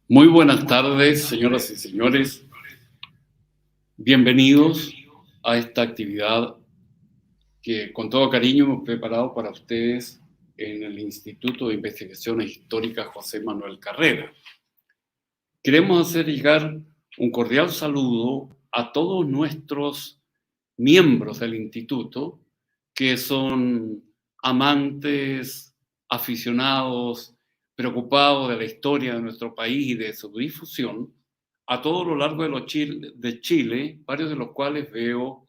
Muy buenas tardes, señoras y señores. Bienvenidos a esta actividad que con todo cariño hemos preparado para ustedes en el Instituto de Investigaciones Históricas José Manuel Carrera. Queremos hacer llegar un cordial saludo a todos nuestros miembros del instituto, que son amantes, aficionados, preocupados de la historia de nuestro país y de su difusión, a todo lo largo de Chile, varios de los cuales veo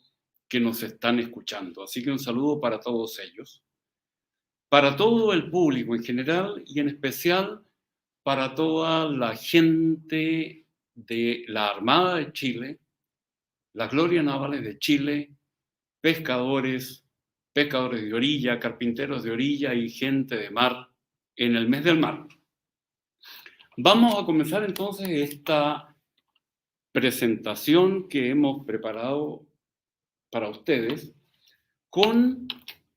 que nos están escuchando. Así que un saludo para todos ellos, para todo el público en general y en especial para toda la gente de la Armada de Chile, las Glorias Navales de Chile, pescadores, pescadores de orilla, carpinteros de orilla y gente de mar en el mes del mar. Vamos a comenzar entonces esta presentación que hemos preparado para ustedes con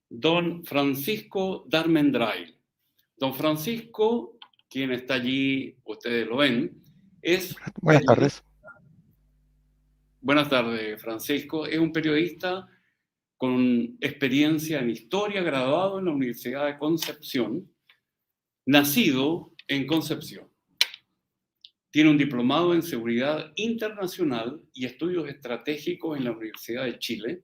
don Francisco Darmendray. Don Francisco, quien está allí, ustedes lo ven, es Buenas tardes. Buenas tardes, Francisco. Es un periodista con experiencia en historia, graduado en la Universidad de Concepción, nacido en Concepción. Tiene un diplomado en Seguridad Internacional y Estudios Estratégicos en la Universidad de Chile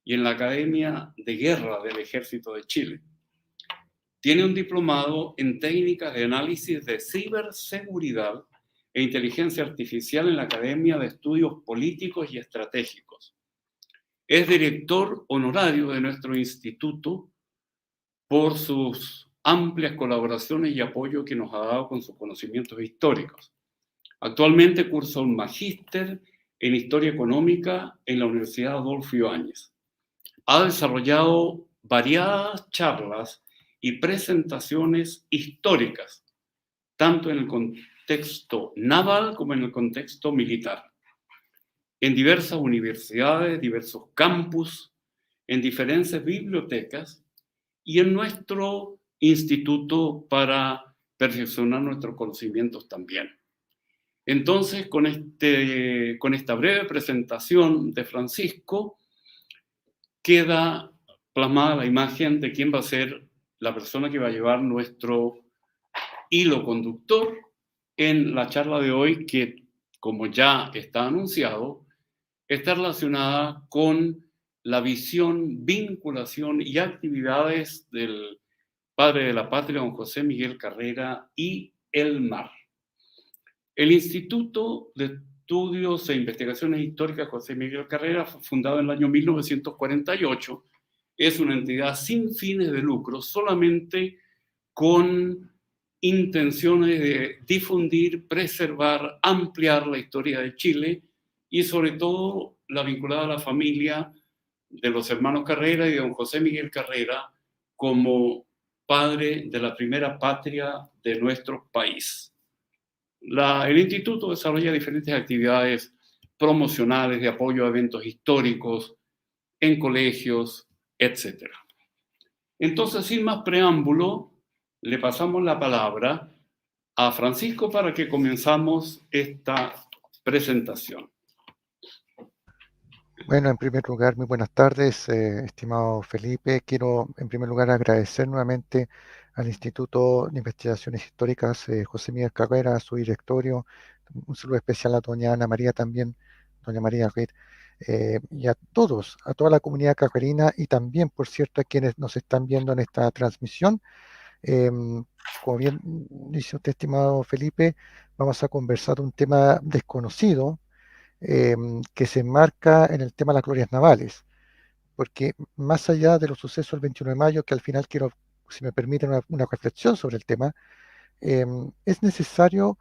y en la Academia de Guerra del Ejército de Chile. Tiene un diplomado en Técnicas de Análisis de Ciberseguridad e Inteligencia Artificial en la Academia de Estudios Políticos y Estratégicos. Es director honorario de nuestro instituto por sus amplias colaboraciones y apoyo que nos ha dado con sus conocimientos históricos. Actualmente cursa un magíster en Historia Económica en la Universidad Adolfo Ibáñez. Ha desarrollado variadas charlas y presentaciones históricas, tanto en el contexto naval como en el contexto militar, en diversas universidades, diversos campus, en diferentes bibliotecas y en nuestro instituto para perfeccionar nuestros conocimientos también. Entonces, con esta breve presentación de Francisco, queda plasmada la imagen de quién va a ser la persona que va a llevar nuestro hilo conductor en la charla de hoy, que, como ya está anunciado, está relacionada con la visión, vinculación y actividades del padre de la patria, don José Miguel Carrera, y el mar. El Instituto de Estudios e Investigaciones Históricas José Miguel Carrera fue fundado en el año 1948. Es una entidad sin fines de lucro, solamente con intenciones de difundir, preservar, ampliar la historia de Chile y sobre todo la vinculada a la familia de los hermanos Carrera y de don José Miguel Carrera como padre de la primera patria de nuestro país. El instituto desarrolla diferentes actividades promocionales de apoyo a eventos históricos en colegios, etc. Entonces, sin más preámbulo, le pasamos la palabra a Francisco para que comenzamos esta presentación. Bueno, en primer lugar, muy buenas tardes, estimado Felipe. Quiero, en primer lugar, agradecer nuevamente al Instituto de Investigaciones Históricas José Miguel Carrera, a su directorio. Un saludo especial a doña Ana María también, doña María Reid, y a todos, a toda la comunidad carrerina y también, por cierto, a quienes nos están viendo en esta transmisión. Como bien dice usted, estimado Felipe, vamos a conversar un tema desconocido, que se enmarca en el tema de las glorias navales, porque más allá de los sucesos del 21 de mayo, que al final quiero, si me permiten, una reflexión sobre el tema, es necesario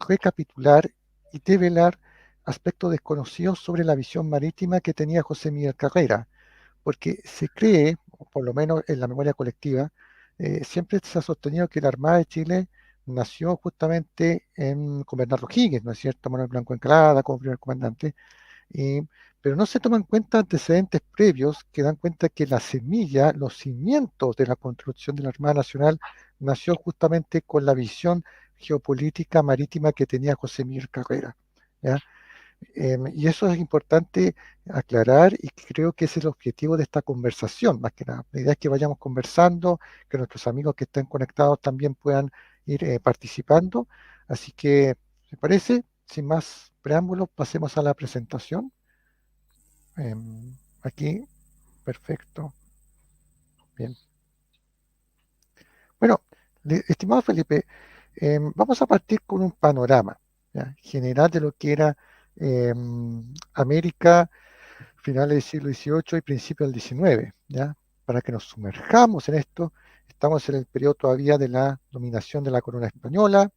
recapitular y develar aspectos desconocidos sobre la visión marítima que tenía José Miguel Carrera, porque se cree, o por lo menos en la memoria colectiva, siempre se ha sostenido que la Armada de Chile nació justamente con Bernardo Higgins, ¿no es cierto? Manuel Blanco Encalada como primer comandante, pero no se toman en cuenta antecedentes previos que dan cuenta que la semilla, los cimientos de la construcción de la Armada Nacional nació justamente con la visión geopolítica marítima que tenía José Miguel Carrera, ¿ya? Y eso es importante aclarar y creo que ese es el objetivo de esta conversación, más que nada. La idea es que vayamos conversando, que nuestros amigos que estén conectados también puedan ir participando. Así que, ¿me parece? Sin más preámbulos, pasemos a la presentación. Aquí, perfecto. Bien. Bueno, estimado Felipe, vamos a partir con un panorama, ¿ya?, general de lo que era América finales del siglo XVIII y principios del XIX, ¿ya? Para que nos sumerjamos en esto, estamos en el periodo todavía de la dominación de la corona española,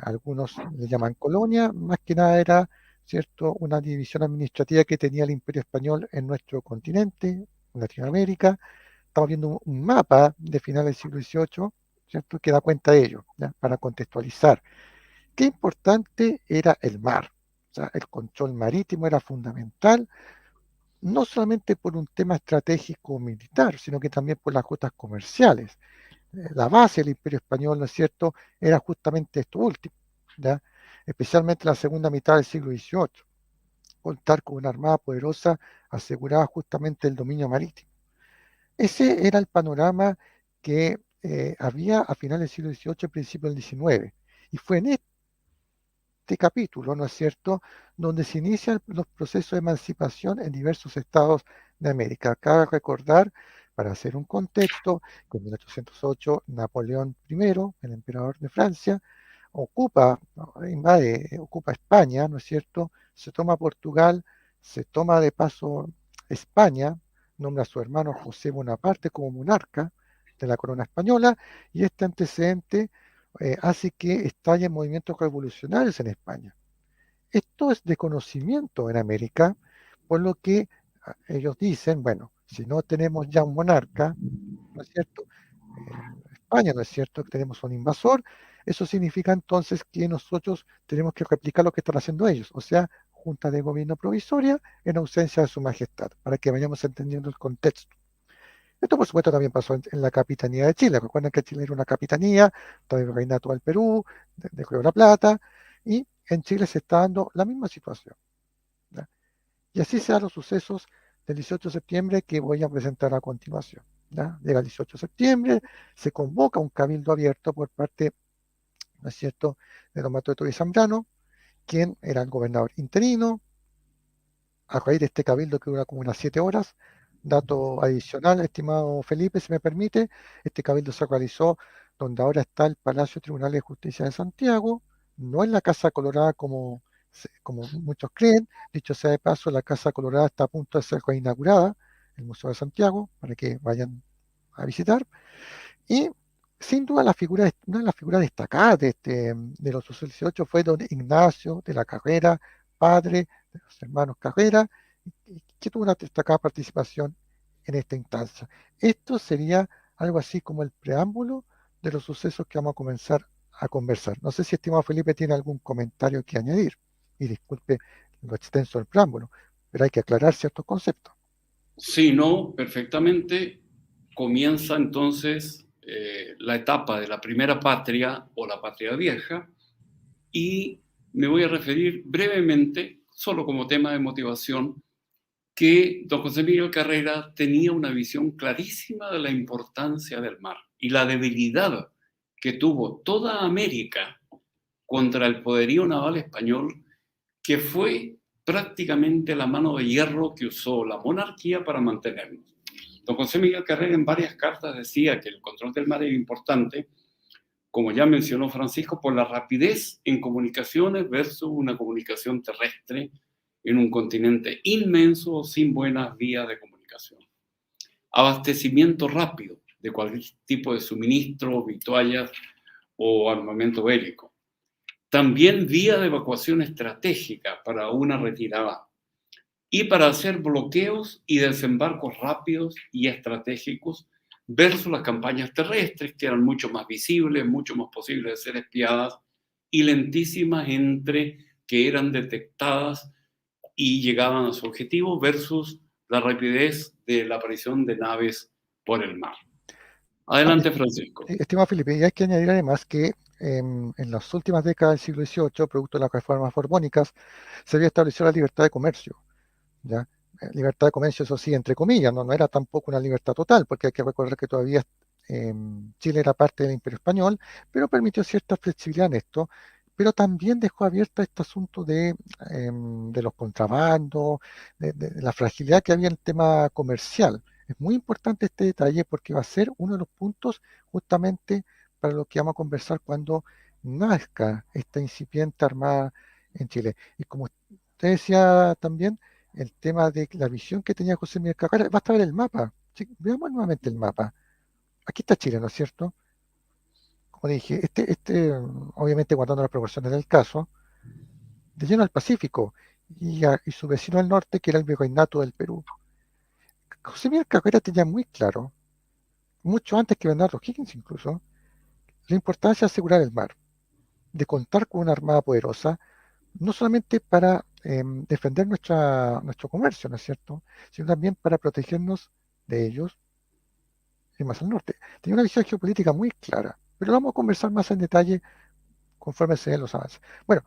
algunos le llaman colonia, más que nada era, ¿cierto?, una división administrativa que tenía el Imperio Español en nuestro continente, en Latinoamérica. Estamos viendo un mapa de finales del siglo XVIII, ¿cierto?, que da cuenta de ello, ¿ya?, para contextualizar. Qué importante era el mar. O sea, el control marítimo era fundamental, no solamente por un tema estratégico militar, sino que también por las rutas comerciales. La base del Imperio Español, ¿no es cierto?, era justamente esto último, ¿ya?, especialmente en la segunda mitad del siglo XVIII. Contar con una armada poderosa aseguraba justamente el dominio marítimo. Ese era el panorama que había a finales del siglo XVIII, principios del XIX. Y fue en este capítulo, ¿no es cierto?, donde se inician los procesos de emancipación en diversos estados de América. Cabe recordar, para hacer un contexto, que en 1808 Napoleón I, el emperador de Francia, ocupa España, ¿no es cierto?, se toma Portugal, se toma de paso España, nombra a su hermano José Bonaparte como monarca de la corona española, y este antecedente hace que estallen movimientos revolucionarios en España. Esto es de conocimiento en América, por lo que ellos dicen, bueno, si no tenemos ya un monarca, ¿no es cierto?, en España, ¿no es cierto?, que tenemos un invasor, eso significa entonces que nosotros tenemos que replicar lo que están haciendo ellos, o sea, junta de gobierno provisoria en ausencia de su majestad, para que vayamos entendiendo el contexto. Esto, por supuesto, también pasó en la capitanía de Chile. Recuerden que Chile era una capitanía, todavía el reinato del Perú, de Río de la Plata, y en Chile se está dando la misma situación, ¿ya? Y así se dan los sucesos del 18 de septiembre que voy a presentar a continuación, ¿ya? Llega el 18 de septiembre, se convoca un cabildo abierto por parte, ¿no es cierto?, de don Mateo de Zambrano, quien era el gobernador interino. A raíz de este cabildo que dura como unas 7 horas, dato adicional, estimado Felipe, si me permite, este cabildo se realizó donde ahora está el Palacio Tribunal de Justicia de Santiago, no en la Casa Colorada como muchos creen. Dicho sea de paso, la Casa Colorada está a punto de ser reinaugurada, el Museo de Santiago, para que vayan a visitar. Y sin duda una de las figuras destacadas de los 18 fue don Ignacio de la Carrera, padre de los hermanos Carrera, que tuvo una destacada participación en esta instancia. Esto sería algo así como el preámbulo de los sucesos que vamos a comenzar a conversar. No sé si estimado Felipe tiene algún comentario que añadir, y disculpe lo extenso del preámbulo, pero hay que aclarar ciertos conceptos. Sí, no, perfectamente. Comienza entonces la etapa de la primera patria o la patria vieja, y me voy a referir brevemente, solo como tema de motivación, que don José Miguel Carrera tenía una visión clarísima de la importancia del mar y la debilidad que tuvo toda América contra el poderío naval español, que fue prácticamente la mano de hierro que usó la monarquía para mantenernos. Don José Miguel Carrera en varias cartas decía que el control del mar era importante, como ya mencionó Francisco, por la rapidez en comunicaciones versus una comunicación terrestre en un continente inmenso sin buenas vías de comunicación. Abastecimiento rápido de cualquier tipo de suministro, vituallas o armamento bélico. También vía de evacuación estratégica para una retirada y para hacer bloqueos y desembarcos rápidos y estratégicos versus las campañas terrestres, que eran mucho más visibles, mucho más posibles de ser espiadas y lentísimas entre que eran detectadas y llegaban a su objetivo versus la rapidez de la aparición de naves por el mar. Adelante, Francisco. Estimado Felipe, y hay que añadir además que en las últimas décadas del siglo XVIII, producto de las reformas borbónicas, se había establecido la libertad de comercio. ¿Ya? Libertad de comercio, eso sí, entre comillas, no era tampoco una libertad total, porque hay que recordar que todavía Chile era parte del Imperio Español, pero permitió cierta flexibilidad en esto, pero también dejó abierta este asunto de los contrabandos, de la fragilidad que había en el tema comercial. Es muy importante este detalle porque va a ser uno de los puntos justamente para lo que vamos a conversar cuando nazca esta incipiente armada en Chile. Y como usted decía también, el tema de la visión que tenía José Miguel Carrera, basta ver el mapa. Sí, veamos nuevamente el mapa. Aquí está Chile, ¿no es cierto? Como dije, obviamente guardando las proporciones del caso, de lleno al Pacífico y su vecino al norte, que era el virreinato del Perú. José Miguel Carrera tenía muy claro, mucho antes que Bernardo Higgins incluso, la importancia de asegurar el mar, de contar con una armada poderosa, no solamente para defender nuestro comercio, ¿no es cierto?, sino también para protegernos de ellos y más al norte. Tenía una visión geopolítica muy clara, pero lo vamos a conversar más en detalle conforme se den los avances. Bueno,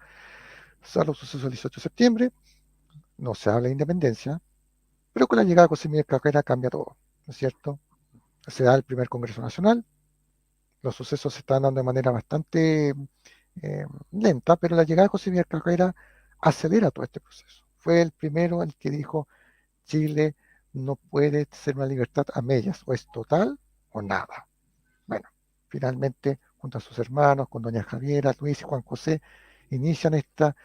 son los sucesos del 18 de septiembre, no se habla de independencia, pero con la llegada de José Miguel Carrera cambia todo, ¿no es cierto? Se da el primer Congreso Nacional, los sucesos se están dando de manera bastante lenta, pero la llegada de José Miguel Carrera acelera todo este proceso. Fue el primero el que dijo, Chile no puede ser una libertad a medias, o es total o nada. Bueno, finalmente, junto a sus hermanos, con doña Javiera, Luis y Juan José, inician esta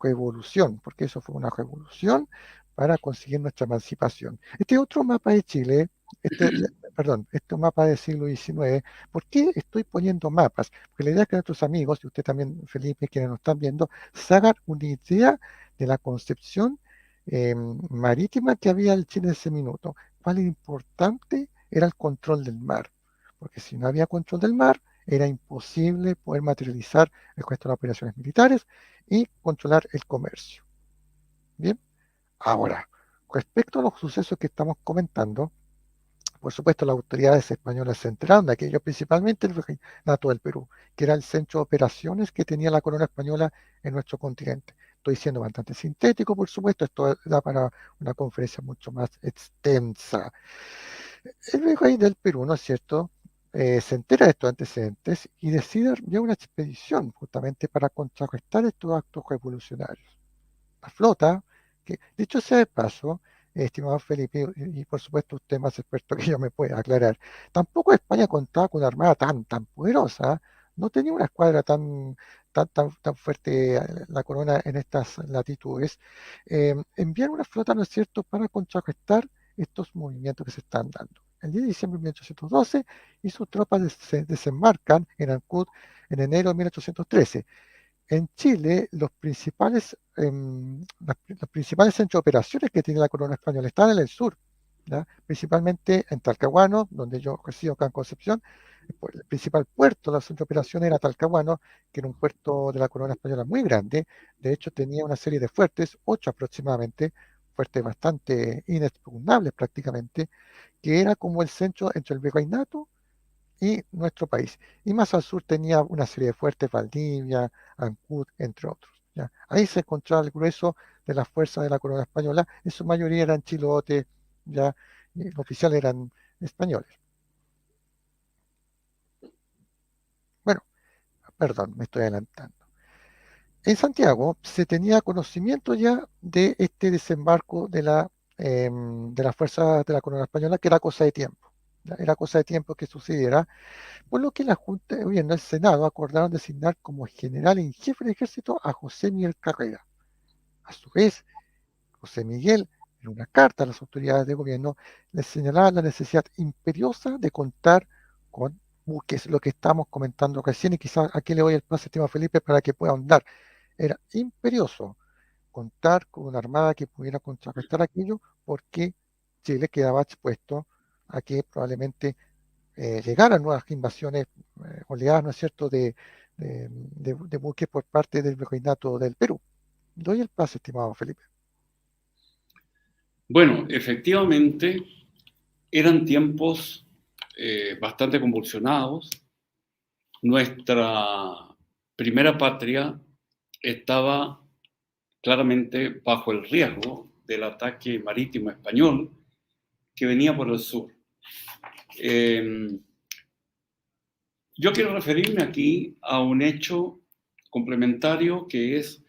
revolución, porque eso fue una revolución para conseguir nuestra emancipación. Este otro mapa de Chile, este mapa del siglo XIX, ¿por qué estoy poniendo mapas? Porque la idea es que nuestros amigos, y usted también, Felipe, quienes nos están viendo, se hagan una idea de la concepción marítima que había en Chile en ese minuto. Cuál importante era el control del mar, porque si no había control del mar, era imposible poder materializar el resto de las operaciones militares y controlar el comercio. Bien, ahora, respecto a los sucesos que estamos comentando, por supuesto, las autoridades españolas se enteraron de aquello, principalmente el virreinato del Perú, que era el centro de operaciones que tenía la corona española en nuestro continente. Estoy siendo bastante sintético, por supuesto, esto da para una conferencia mucho más extensa. El virrey del Perú, ¿no es cierto?, se entera de estos antecedentes y decide enviar una expedición justamente para contrarrestar estos actos revolucionarios. La flota, que dicho sea de paso, estimado Felipe, y por supuesto usted más experto que yo me puede aclarar, tampoco España contaba con una armada tan poderosa, no tenía una escuadra tan fuerte la corona en estas latitudes. Envían una flota, ¿no es cierto?, para contrarrestar estos movimientos que se están dando. El 10 de diciembre de 1812 y sus tropas desembarcan en Ancud en enero de 1813. En Chile, los principales centros de operaciones que tiene la corona española están en el sur, ¿ya? Principalmente en Talcahuano, donde yo resido acá en Concepción. El principal puerto de la centro de operaciones era Talcahuano, que era un puerto de la corona española muy grande. De hecho, tenía una serie de fuertes, 8 aproximadamente, fuertes bastante inexpugnables prácticamente, que era como el centro entre el virreinato y nuestro país. Y más al sur tenía una serie de fuertes, Valdivia, Ancud, entre otros, ¿ya? Ahí se encontraba el grueso de las fuerzas de la corona española, en su mayoría eran chilotes, ya, y los oficiales eran españoles. Bueno, perdón, me estoy adelantando. En Santiago se tenía conocimiento ya de este desembarco de las fuerzas de la corona española, que era cosa de tiempo. ¿Ya? Era cosa de tiempo que sucediera, por lo que la Junta de Gobierno del Senado acordaron designar como general en jefe del ejército a José Miguel Carrera. A su vez, José Miguel, en una carta a las autoridades de gobierno, le señalaba la necesidad imperiosa de contar con buques, lo que estamos comentando recién, y quizás aquí le doy el pase, estimado Felipe, para que pueda ahondar. Era imperioso contar con una armada que pudiera contrarrestar aquello, porque Chile quedaba expuesto a que probablemente llegaran nuevas invasiones, oleadas, ¿no es cierto?, de buques por parte del virreinato del Perú. Doy el pase, estimado Felipe. Bueno, efectivamente, eran tiempos bastante convulsionados. Nuestra primera patria estaba claramente bajo el riesgo del ataque marítimo español que venía por el sur. Yo quiero referirme aquí a un hecho complementario, que es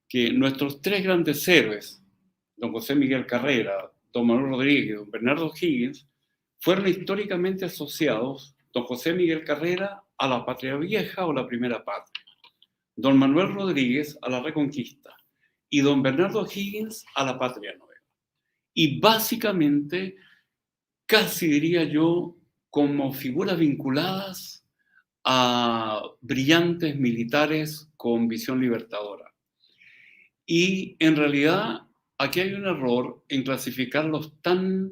que nuestros tres grandes héroes, don José Miguel Carrera, don Manuel Rodríguez y don Bernardo Higgins, fueron históricamente asociados, don José Miguel Carrera, a la patria vieja o la primera patria, don Manuel Rodríguez a la Reconquista y don Bernardo Higgins a la patria nueva. Y básicamente, casi diría yo, como figuras vinculadas a brillantes militares con visión libertadora. Y en realidad aquí hay un error en clasificarlos tan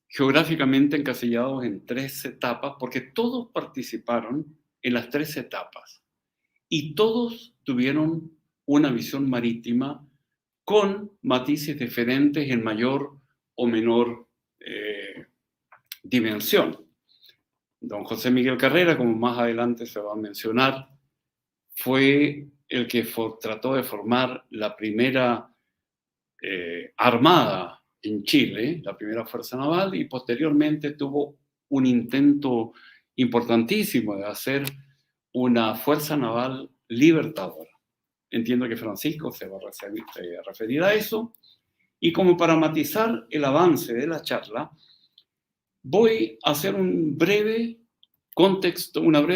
geográficamente encasillados en 3 etapas, porque todos participaron en las 3 etapas y todos tuvieron una visión marítima con matices diferentes en mayor o menor dimensión. Don José Miguel Carrera, como más adelante se va a mencionar, fue el que trató de formar la primera armada en Chile, la primera fuerza naval, y posteriormente tuvo un intento importantísimo de hacer una fuerza naval libertadora. Entiendo que Francisco se va a referir a eso. Y como para matizar el avance de la charla, voy a hacer una breve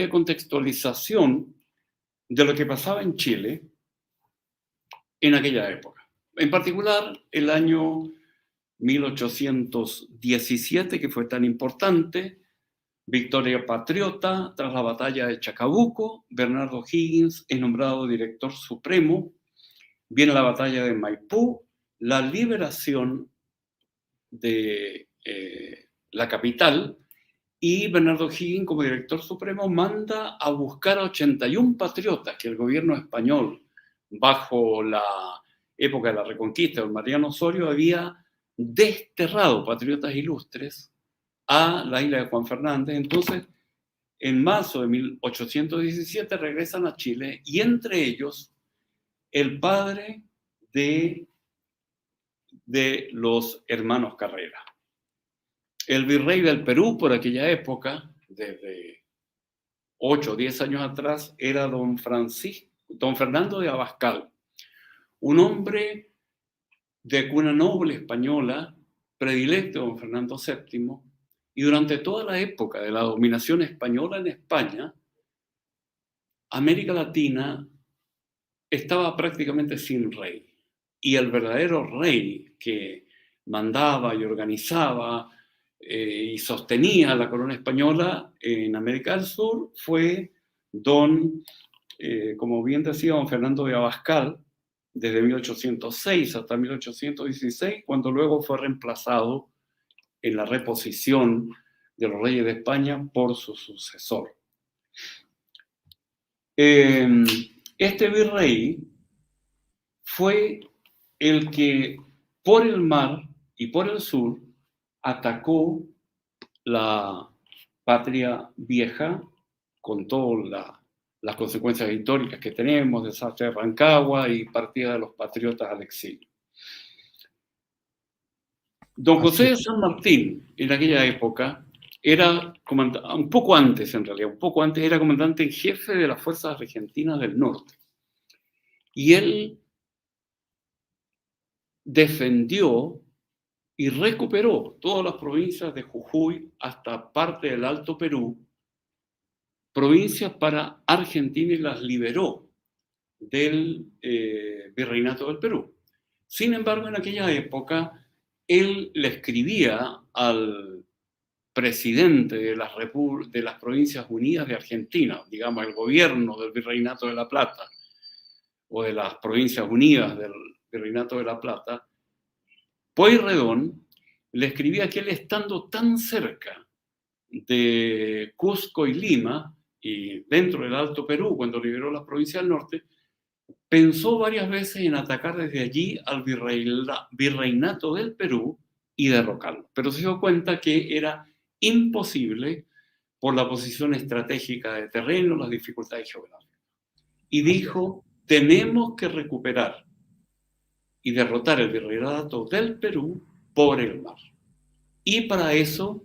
contextualización de lo que pasaba en Chile en aquella época. En particular, el año 1817, que fue tan importante, victoria patriota tras la batalla de Chacabuco. Bernardo Higgins es nombrado director supremo. Viene la batalla de Maipú, la liberación de la capital, y Bernardo Higgins, como director supremo, manda a buscar a 81 patriotas que el gobierno español, bajo la época de la Reconquista de Mariano Osorio, había desterrado, patriotas ilustres, a la isla de Juan Fernández. Entonces, en marzo de 1817 regresan a Chile, y entre ellos el padre de los hermanos Carrera. El virrey del Perú por aquella época, desde 8 o 10 años atrás, era don Fernando de Abascal, un hombre de cuna noble española, predilecto de don Fernando VII, y durante toda la época de la dominación española en España, América Latina estaba prácticamente sin rey. Y el verdadero rey que mandaba y organizaba y sostenía la corona española en América del Sur fue como bien decía, don Fernando de Abascal, desde 1806 hasta 1816, cuando luego fue reemplazado en la reposición de los reyes de España por su sucesor. Este virrey fue el que por el mar y por el sur atacó la patria vieja con todas las consecuencias históricas que tenemos, desastre de Rancagua y partida de los patriotas al exilio. Don José de San Martín, en aquella época, era un poco antes era comandante en jefe de las fuerzas argentinas del norte. Y él defendió y recuperó todas las provincias de Jujuy hasta parte del Alto Perú, provincias para Argentina, y las liberó del virreinato del Perú. Sin embargo, en aquella época, él le escribía al presidente de las Provincias Unidas de Argentina, digamos, el gobierno del Virreinato de La Plata, o de las Provincias Unidas del Virreinato de La Plata, Pueyrredón le escribía que él, estando tan cerca de Cusco y Lima, y dentro del Alto Perú, cuando liberó la provincia del norte, pensó varias veces en atacar desde allí al virreinato del Perú y derrocarlo. Pero se dio cuenta que era imposible por la posición estratégica de terreno, las dificultades geográficas. Y dijo, tenemos que recuperar y derrotar el virreinato del Perú por el mar. Y para eso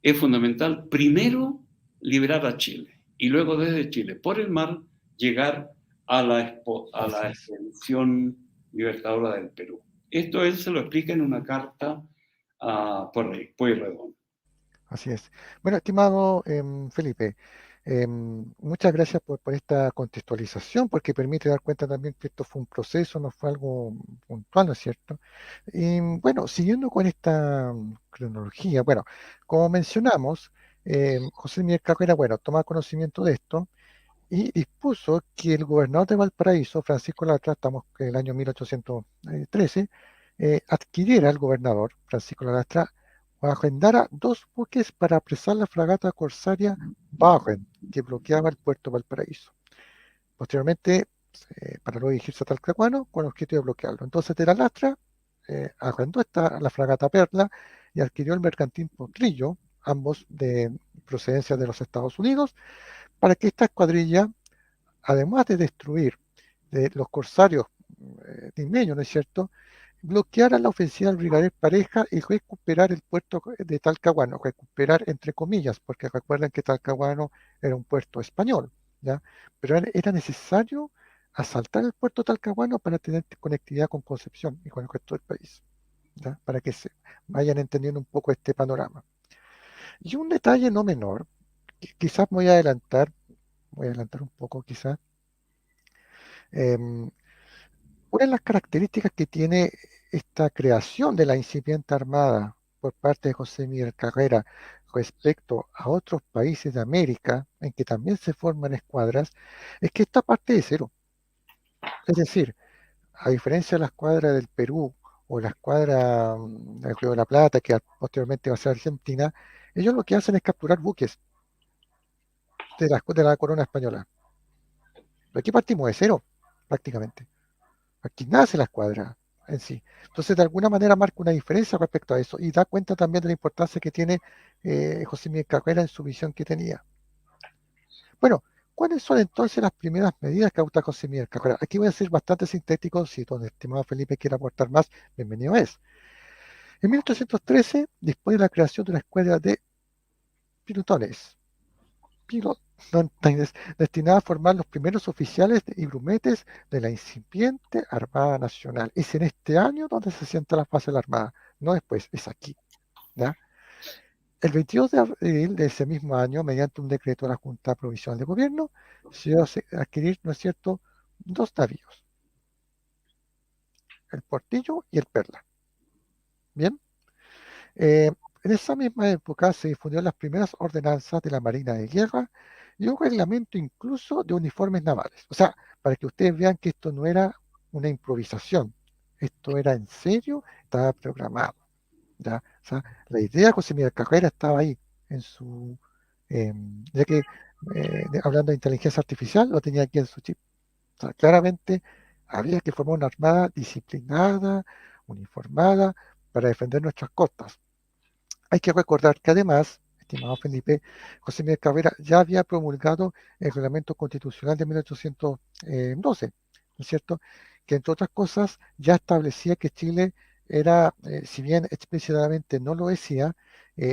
es fundamental, primero, liberar a Chile, y luego desde Chile, por el mar, llegar a la expedición libertadora del Perú. Esto él se lo explica en una carta a Pueyrredón. Así es. Bueno, estimado Felipe, muchas gracias por esta contextualización, porque permite dar cuenta también que esto fue un proceso, no fue algo puntual, ¿no es cierto? Y bueno, siguiendo con esta cronología, bueno, como mencionamos, José Miguel Carrera, bueno, toma conocimiento de esto y dispuso que el gobernador de Valparaíso, Francisco Lastra, estamos en el año 1813, adquiriera al gobernador Francisco Lastra o arrendara 2 buques para apresar la fragata corsaria Barren, que bloqueaba el puerto de Valparaíso. Posteriormente, para luego dirigirse a Talcahuano con el objetivo de bloquearlo. Entonces, de la Lastra arrendó la fragata Perla y adquirió el mercantil Potrillo, ambos de procedencia de los Estados Unidos, para que esta escuadrilla, además de destruir los corsarios limeños, ¿no es cierto?, bloqueara la ofensiva del brigadier Pareja y recuperar el puerto de Talcahuano, recuperar entre comillas, porque recuerden que Talcahuano era un puerto español, ¿ya? Pero era necesario asaltar el puerto de Talcahuano para tener conectividad con Concepción y con el resto del país, ¿ya? Para que se vayan entendiendo un poco este panorama. Y un detalle no menor, quizás voy a adelantar un poco quizás. Una de las características que tiene esta creación de la incipiente armada por parte de José Miguel Carrera respecto a otros países de América, en que también se forman escuadras, es que esta parte de cero. Es decir, a diferencia de la escuadra del Perú o la escuadra del Río de la Plata, que posteriormente va a ser Argentina, ellos lo que hacen es capturar buques de la corona española. Aquí partimos de cero, prácticamente. Aquí nace la escuadra en sí. Entonces, de alguna manera marca una diferencia respecto a eso y da cuenta también de la importancia que tiene José Miguel Carrera en su visión que tenía. Bueno, ¿cuáles son entonces las primeras medidas que adopta José Miguel Carrera? Aquí voy a ser bastante sintético, si don estimado Felipe quiere aportar más, bienvenido es. En 1813 dispone de la creación de una escuadra de pilotones, destinada a formar los primeros oficiales y grumetes de la incipiente Armada Nacional. Es en este año donde se sienta la fase de la Armada, no después, es aquí, ¿ya? El 22 de abril de ese mismo año, mediante un decreto de la Junta Provisional de Gobierno, se iba a adquirir, ¿no es cierto?, 2 navíos, el Portillo y el Perla. Bien, en esa misma época se difundieron las primeras ordenanzas de la Marina de Guerra y un reglamento incluso de uniformes navales. O sea, para que ustedes vean que esto no era una improvisación, esto era en serio, estaba programado, ¿ya? O sea, la idea de José Miguel Carrera estaba ahí, ya que hablando de inteligencia artificial, lo tenía aquí en su chip. O sea, claramente había que formar una armada disciplinada, uniformada, para defender nuestras costas. Hay que recordar que además, estimado Felipe, José Miguel Carrera ya había promulgado el reglamento constitucional de 1812, ¿no es cierto? Que entre otras cosas ya establecía que Chile era, si bien explícitamente no lo decía,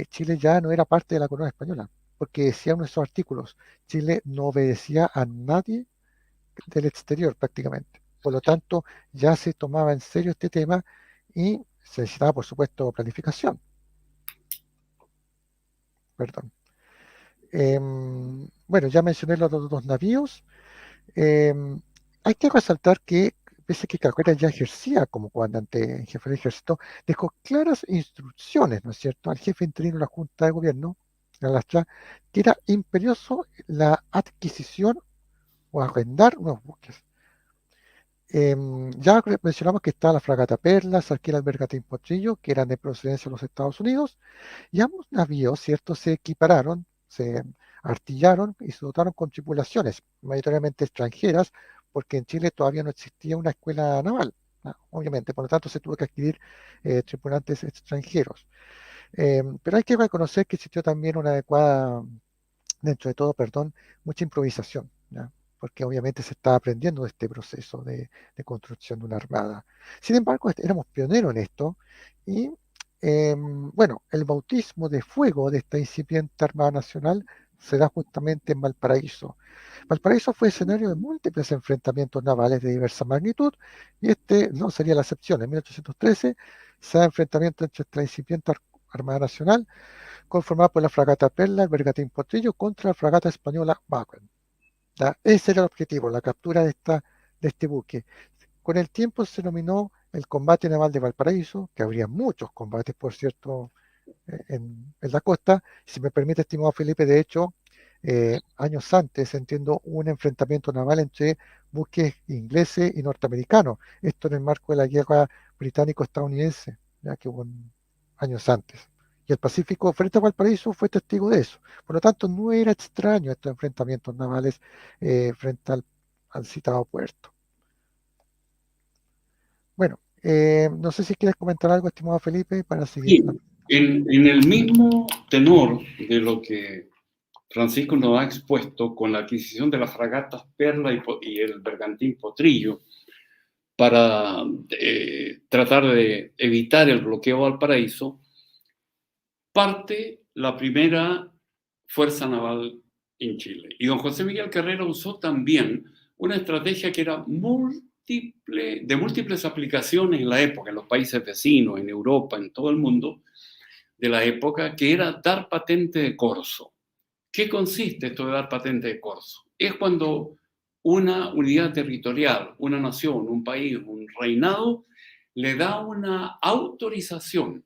Chile ya no era parte de la corona española, porque decía uno de esos artículos, Chile no obedecía a nadie del exterior prácticamente. Por lo tanto, ya se tomaba en serio este tema y se necesitaba, por supuesto, planificación. Perdón. Bueno, ya mencioné los 2 navíos. Hay que resaltar que, pese a que Carrera ya ejercía como comandante en jefe del ejército, dejó claras instrucciones, ¿no es cierto?, al jefe interino de la Junta de Gobierno, a Lastra, que era imperioso la adquisición o arrendar unos buques. Ya mencionamos que está la fragata Perla, Sarquera el Bergantín Potrillo, que eran de procedencia de los Estados Unidos, y ambos navíos, ¿cierto?, se equipararon, se artillaron y se dotaron con tripulaciones, mayoritariamente extranjeras, porque en Chile todavía no existía una escuela naval, ¿no?, obviamente, por lo tanto se tuvo que adquirir tripulantes extranjeros. Pero hay que reconocer que existió también una adecuada, dentro de todo, perdón, mucha improvisación, ¿ya? Porque obviamente se está aprendiendo de este proceso de construcción de una armada. Sin embargo, éramos pioneros en esto y, bueno, el bautismo de fuego de esta incipiente Armada Nacional se da justamente en Valparaíso. Valparaíso fue escenario de múltiples enfrentamientos navales de diversa magnitud y este no sería la excepción. En 1813 se da enfrentamiento entre esta incipiente Armada Nacional conformada por la fragata Perla, el bergantín Potrillo contra la fragata española Bacon. Ese era el objetivo, la captura de este buque. Con el tiempo se denominó el combate naval de Valparaíso, que habría muchos combates, por cierto, en la costa. Si me permite, estimado Felipe, de hecho, años antes, entiendo, un enfrentamiento naval entre buques ingleses y norteamericanos. Esto en el marco de la guerra británico-estadounidense, ya que hubo años antes. Y el Pacífico frente a Valparaíso fue testigo de eso. Por lo tanto, no era extraño estos enfrentamientos navales frente al citado puerto. Bueno, no sé si quieres comentar algo, estimado Felipe, para seguir. Sí, en el mismo tenor de lo que Francisco nos ha expuesto con la adquisición de las fragatas Perla y el bergantín Potrillo para tratar de evitar el bloqueo al Valparaíso, parte la primera Fuerza Naval en Chile. Y don José Miguel Carrera usó también una estrategia que era de múltiples aplicaciones en la época, en los países vecinos, en Europa, en todo el mundo de la época, que era dar patente de corso. ¿Qué consiste esto de dar patente de corso? Es cuando una unidad territorial, una nación, un país, un reinado, le da una autorización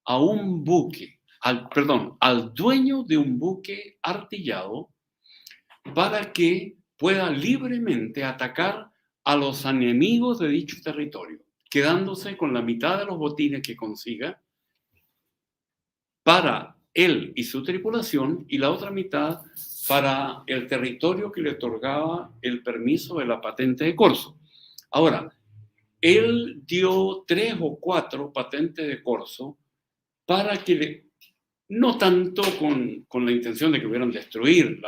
a un buque, al dueño de un buque artillado para que pueda libremente atacar a los enemigos de dicho territorio, quedándose con la mitad de los botines que consiga para él y su tripulación y la otra mitad para el territorio que le otorgaba el permiso de la patente de corso. Ahora, él dio 3 o 4 patentes de corso para que no tanto con la intención de que hubieran destruir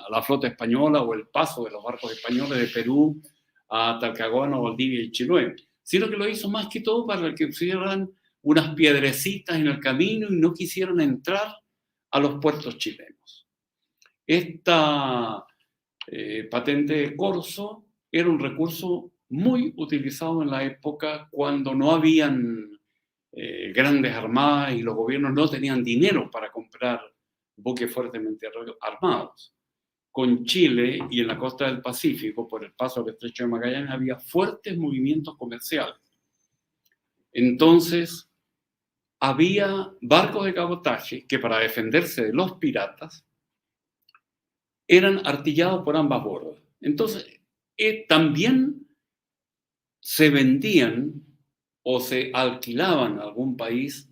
la flota española o el paso de los barcos españoles de Perú a Talcahuano, Valdivia y Chiloé, sino que lo hizo más que todo para que pusieran unas piedrecitas en el camino y no quisieran entrar a los puertos chilenos. Esta patente de corso era un recurso muy utilizado en la época cuando no habían grandes armadas y los gobiernos no tenían dinero para comprar buques fuertemente armados. Con Chile y en la costa del Pacífico, por el paso del estrecho de Magallanes, había fuertes movimientos comerciales. Entonces, había barcos de cabotaje que para defenderse de los piratas eran artillados por ambas bordas. Entonces, también se vendían o se alquilaban a algún país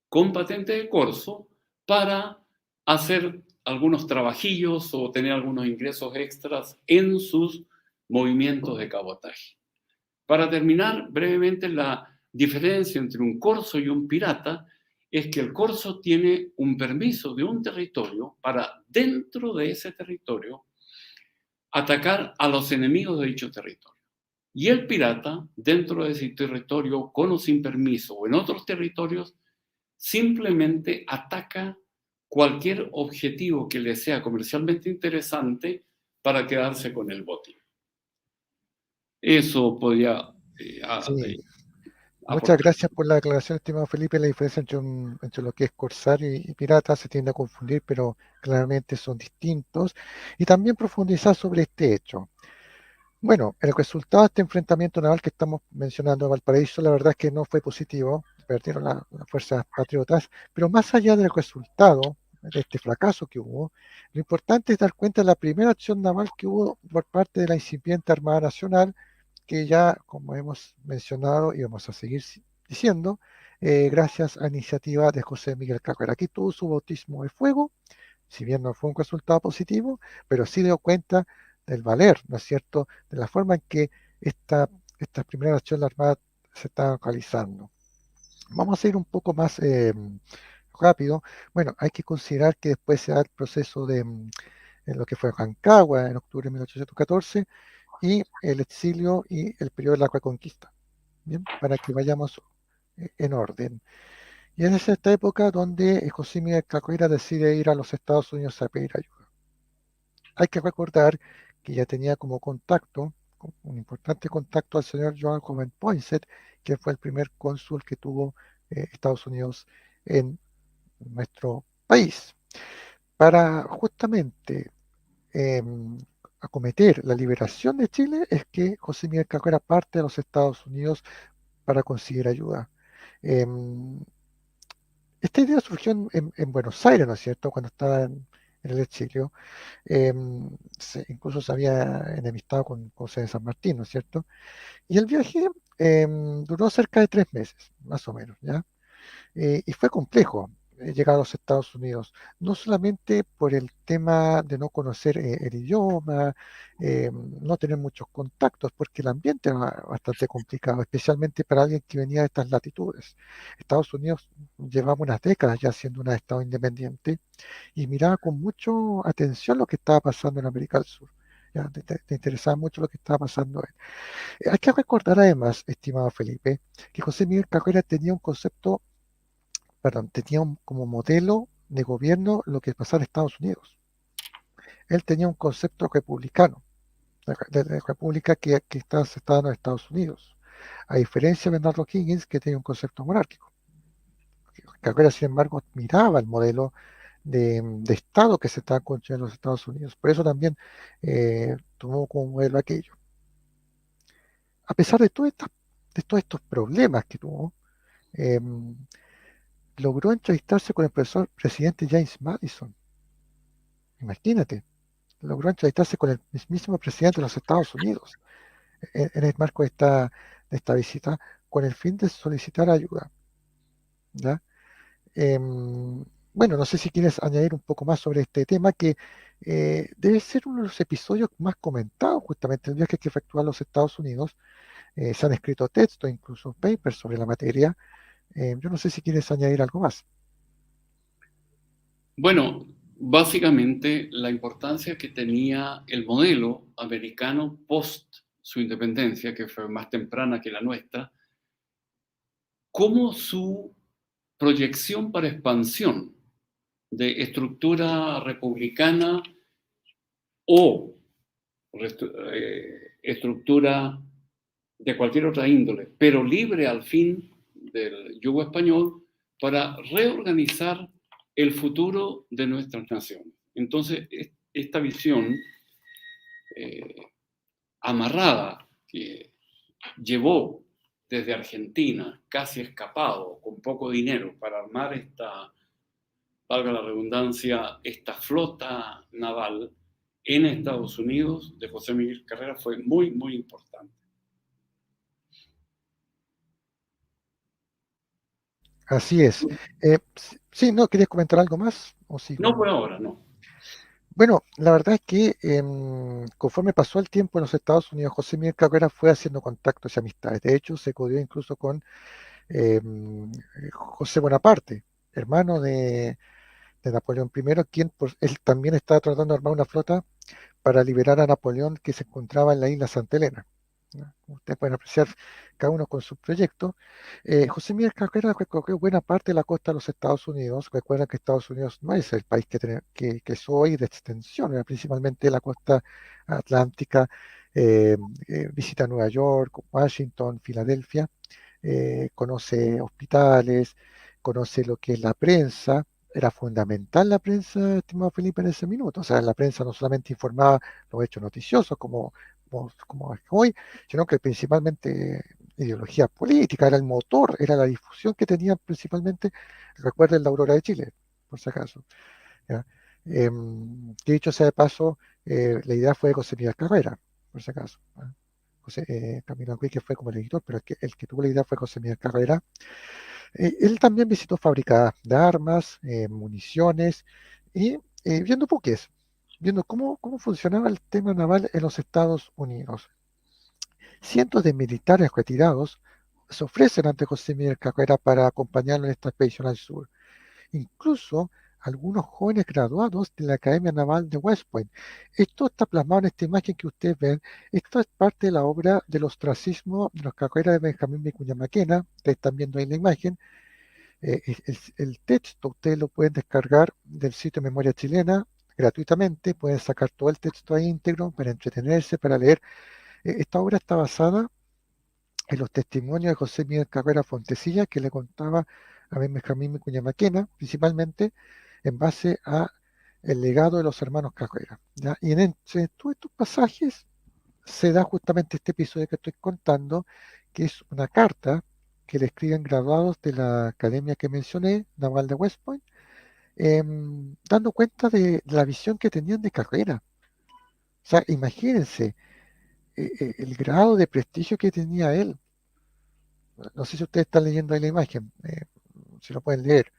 con patente de corso para hacer algunos trabajillos o tener algunos ingresos extras en sus movimientos de cabotaje. Para terminar brevemente, la diferencia entre un corso y un pirata es que el corso tiene un permiso de un territorio para, dentro de ese territorio, atacar a los enemigos de dicho territorio. Y el pirata, dentro de ese territorio, con o sin permiso, o en otros territorios, simplemente ataca cualquier objetivo que le sea comercialmente interesante para quedarse con el botín. Eso podría Sí, muchas aportar. gracias por la aclaración, estimado Felipe. La diferencia entre lo que es corsario y pirata se tiende a confundir, pero claramente son distintos. Y también profundizar sobre este hecho. Bueno, el resultado de este enfrentamiento naval que estamos mencionando en Valparaíso, la verdad es que no fue positivo, perdieron las fuerzas patriotas, pero más allá del resultado de este fracaso que hubo, lo importante es dar cuenta de la primera acción naval que hubo por parte de la incipiente Armada Nacional, que ya, como hemos mencionado y vamos a seguir diciendo, gracias a iniciativa de José Miguel Carrera. Aquí tuvo su bautismo de fuego, si bien no fue un resultado positivo, pero sí dio cuenta del valer, ¿no es cierto?, de la forma en que esta primera acción de la Armada se está realizando. Vamos a ir un poco más rápido. Bueno, hay que considerar que después se da el proceso en lo que fue Rancagua en octubre de 1814 y el exilio y el periodo de la Reconquista. Bien, para que vayamos en orden. Y es esta época donde José Miguel Carrera decide ir a los Estados Unidos a pedir ayuda. Hay que recordar que ya tenía como contacto, un importante contacto al señor Joan Joven Poinsett, que fue el primer cónsul que tuvo Estados Unidos en nuestro país, para justamente eh, acometer la liberación de Chile, es que José Miguel Carrera parte de los Estados Unidos para conseguir ayuda. Eh, esta idea surgió en Buenos Aires, ¿no es cierto?, cuando estaba en el exilio. Eh, incluso se había enemistado con José de San Martín, ¿no es cierto? Y el viaje duró cerca de 3 meses, más o menos, ¿ya? Y fue complejo llegar a los Estados Unidos, no solamente por el tema de no conocer el idioma, no tener muchos contactos, porque el ambiente era bastante complicado, especialmente para alguien que venía de estas latitudes. Estados Unidos llevaba unas décadas ya siendo un estado independiente y miraba con mucha atención lo que estaba pasando en América del Sur. Ya, te interesaba mucho lo que estaba pasando. Hay que recordar además, estimado Felipe, que José Miguel Carrera tenía un concepto, perdón, tenía como modelo de gobierno lo que pasaba en Estados Unidos. Él tenía un concepto republicano, de república que estaba en los Estados Unidos, a diferencia de Bernardo Higgins, que tenía un concepto monárquico. Carrera, sin embargo, miraba el modelo de Estado que se estaba construyendo en los Estados Unidos. Por eso también tomó como modelo aquello. A pesar de todos estos problemas que tuvo, eh, logró entrevistarse con el profesor presidente James Madison. Imagínate, logró entrevistarse con el mismísimo presidente de los Estados Unidos en el marco de esta visita con el fin de solicitar ayuda. ¿Ya? Bueno, no sé si quieres añadir un poco más sobre este tema que debe ser uno de los episodios más comentados justamente el viaje que efectúa a los Estados Unidos. Se han escrito textos, incluso papers sobre la materia. Yo no sé si quieres añadir algo más. Bueno, básicamente la importancia que tenía el modelo americano post su independencia, que fue más temprana que la nuestra, como su proyección para expansión de estructura republicana o estructura de cualquier otra índole, pero libre al fin del yugo español para reorganizar el futuro de nuestras naciones. Entonces, esta visión eh, amarrada que llevó desde Argentina, casi escapado, con poco dinero, para armar esta, valga la redundancia, esta flota naval en Estados Unidos de José Miguel Carrera fue muy, muy importante. Así es. Sí, ¿no querías comentar algo más? ¿O No sigo? por ahora, no. Bueno, la verdad es que conforme pasó el tiempo en los Estados Unidos, José Miguel Carrera fue haciendo contactos y amistades. De hecho, se codió incluso con José Bonaparte, hermano de Napoleón I, quien él también estaba tratando de armar una flota para liberar a Napoleón que se encontraba en la isla Santa Elena. ¿No? Ustedes pueden apreciar cada uno con su proyecto. José Miguel Carrera recorrió buena parte de la costa de los Estados Unidos. Recuerden que Estados Unidos no es el país que es hoy de extensión, era principalmente la costa atlántica. eh, Visita Nueva York, Washington, Filadelfia, conoce hospitales, conoce lo que es la prensa. Era fundamental la prensa, estimado Felipe, en ese minuto. O sea, la prensa no solamente informaba los hechos noticiosos como es hoy, sino que principalmente ideología política, era el motor, era la difusión que tenía principalmente, recuerden la Aurora de Chile, por si acaso. ¿Ya? Dicho sea de paso, la idea fue de José Miguel Carrera, por si acaso. ¿Ya? Camilo Enrique fue como el editor, pero el que tuvo la idea fue José Miguel Carrera. Él también visitó fábricas de armas, municiones y viendo buques, viendo cómo funcionaba el tema naval en los Estados Unidos. Cientos de militares retirados se ofrecen ante José Miguel Carrera para acompañarlo en esta expedición al sur. Incluso algunos jóvenes graduados de la Academia Naval de West Point. Esto está plasmado en esta imagen que ustedes ven. Esto es parte de la obra del ostracismo de los Carreras de Benjamín Vicuña Maquena. Ustedes están viendo ahí la imagen. El texto ustedes lo pueden descargar del sitio Memoria Chilena gratuitamente. Pueden sacar todo el texto ahí íntegro para entretenerse, para leer. Esta obra está basada en los testimonios de José Miguel Carrera Fontecilla, que le contaba a Benjamín Vicuña Maquena, principalmente en base a el legado de los hermanos Carrera, ¿ya? Y entre todos estos pasajes se da justamente este episodio que estoy contando, que es una carta que le escriben graduados de la academia que mencioné, Naval de West Point, dando cuenta de la visión que tenían de Carrera. O sea, imagínense el grado de prestigio que tenía él. No sé si ustedes están leyendo ahí la imagen, si lo pueden leer.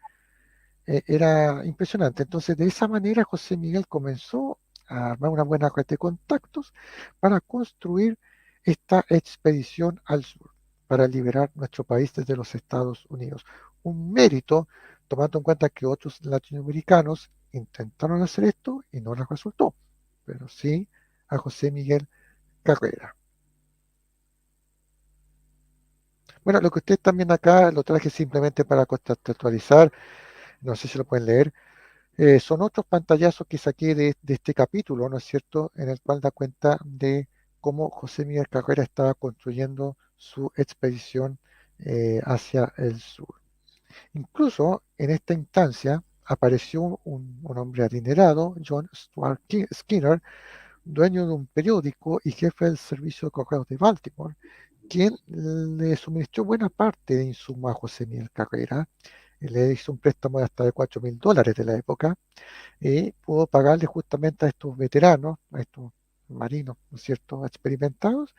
Era impresionante. Entonces, de esa manera, José Miguel comenzó a armar una buena red de contactos para construir esta expedición al sur, para liberar nuestro país desde los Estados Unidos. Un mérito, tomando en cuenta que otros latinoamericanos intentaron hacer esto y no les resultó, pero sí a José Miguel Carrera. Bueno, lo que ustedes están viendo acá lo traje simplemente para contextualizar, no sé si lo pueden leer. Son otros pantallazos que saqué de este capítulo, ¿no es cierto?, en el cual da cuenta de cómo José Miguel Carrera estaba construyendo su expedición hacia el sur. Incluso en esta instancia apareció un hombre adinerado, John Stuart Skinner, dueño de un periódico y jefe del servicio de correos de Baltimore, quien le suministró buena parte de insumos a José Miguel Carrera. Le hizo un préstamo de hasta de $4.000 de la época y pudo pagarle justamente a estos veteranos, a estos marinos, ¿no es cierto?, experimentados,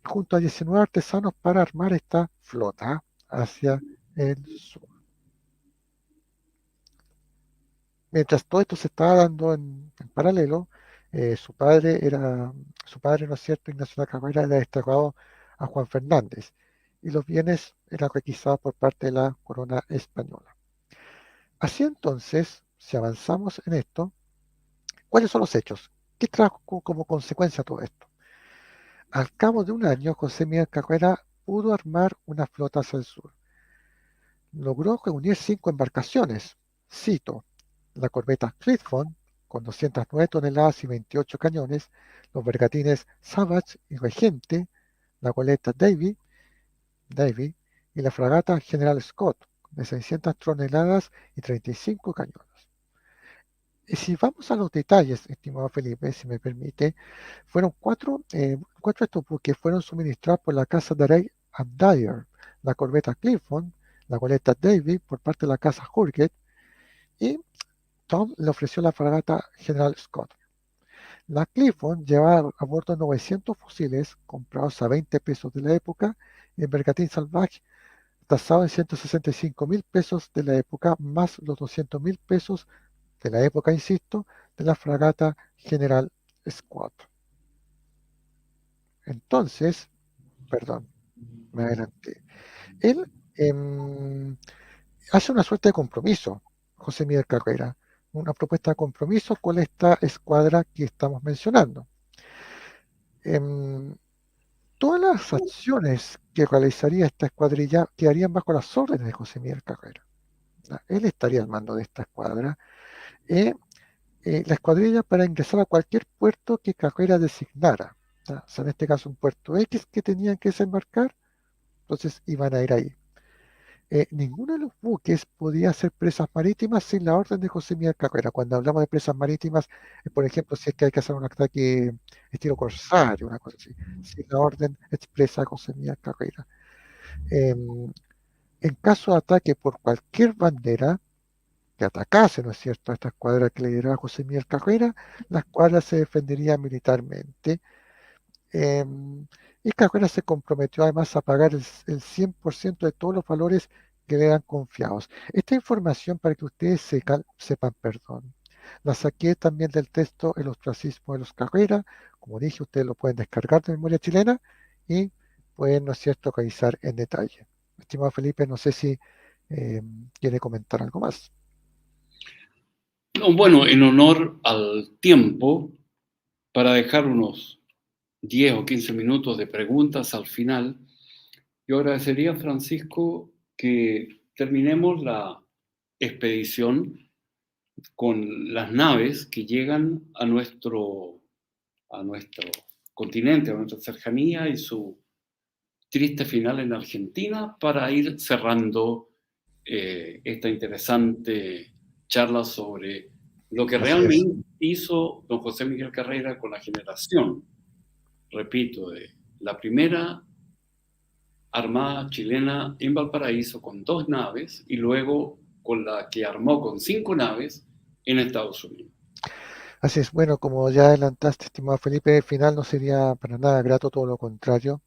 junto a 19 artesanos para armar esta flota hacia el sur. Mientras todo esto se estaba dando en paralelo, su padre, ¿no es cierto?, Ignacio de la Carrera, era destacado a Juan Fernández y los bienes eran requisados por parte de la corona española. Así entonces, si avanzamos en esto, ¿cuáles son los hechos? ¿Qué trajo como consecuencia todo esto? Al cabo de un año, José Miguel Carrera pudo armar una flota hacia el sur. Logró reunir 5 embarcaciones. Cito: la corbeta Clifton, con 209 toneladas y 28 cañones, los bergatines Savage y Regente, la goleta Davy y la fragata General Scott, de 600 toneladas y 35 cañones. Y si vamos a los detalles, estimado Felipe, si me permite, fueron cuatro de estos buques fueron suministrados por la casa Daray and Dyer, la corbeta Clifton, la goleta Davy por parte de la casa Hurget, y Tom le ofreció la fragata General Scott. La Clifton llevaba a bordo 900 fusiles comprados a 20 pesos de la época y el bergantín Salvage tasado en 165.000 pesos de la época, más los 200.000 pesos de la época, insisto, de la fragata General Scott. Entonces, perdón, me adelanté. Él hace una suerte de compromiso, José Miguel Carrera, una propuesta de compromiso con esta escuadra que estamos mencionando. Todas las acciones que realizaría esta escuadrilla quedarían bajo las órdenes de José Miguel Carrera. Él estaría al mando de esta escuadra. La escuadrilla para ingresar a cualquier puerto que Carrera designara. O sea, en este caso un puerto X que tenían que desembarcar, entonces iban a ir ahí. Ninguno de los buques podía hacer presas marítimas sin la orden de José Miguel Carrera. Cuando hablamos de presas marítimas, por ejemplo, si es que hay que hacer un ataque estilo corsario, una cosa así, sin la orden expresa de José Miguel Carrera. En caso de ataque por cualquier bandera que atacase, ¿no es cierto?, a esta escuadra que lideraba José Miguel Carrera, la escuadra se defendería militarmente. Y Carrera se comprometió además a pagar el 100% de todos los valores que le eran confiados. Esta información, para que ustedes sepan, perdón, la saqué también del texto El ostracismo de los Carrera. Como dije, ustedes lo pueden descargar de Memoria Chilena y pueden, ¿no es cierto?, revisar en detalle. estimado Felipe, no sé si quiere comentar algo más. No, bueno, en honor al tiempo, para dejar unos 10 o 15 minutos de preguntas al final, yo agradecería, Francisco, que terminemos la expedición con las naves que llegan a nuestro continente, a nuestra cercanía y su triste final en Argentina, para ir cerrando esta interesante charla sobre lo que Así es. realmente hizo don José Miguel Carrera con la generación, repito, de la primera Armada chilena en Valparaíso con 2 naves y luego con la que armó con 5 naves en Estados Unidos. Así es. Bueno, como ya adelantaste, estimado Felipe, el final no sería para nada grato, todo lo contrario.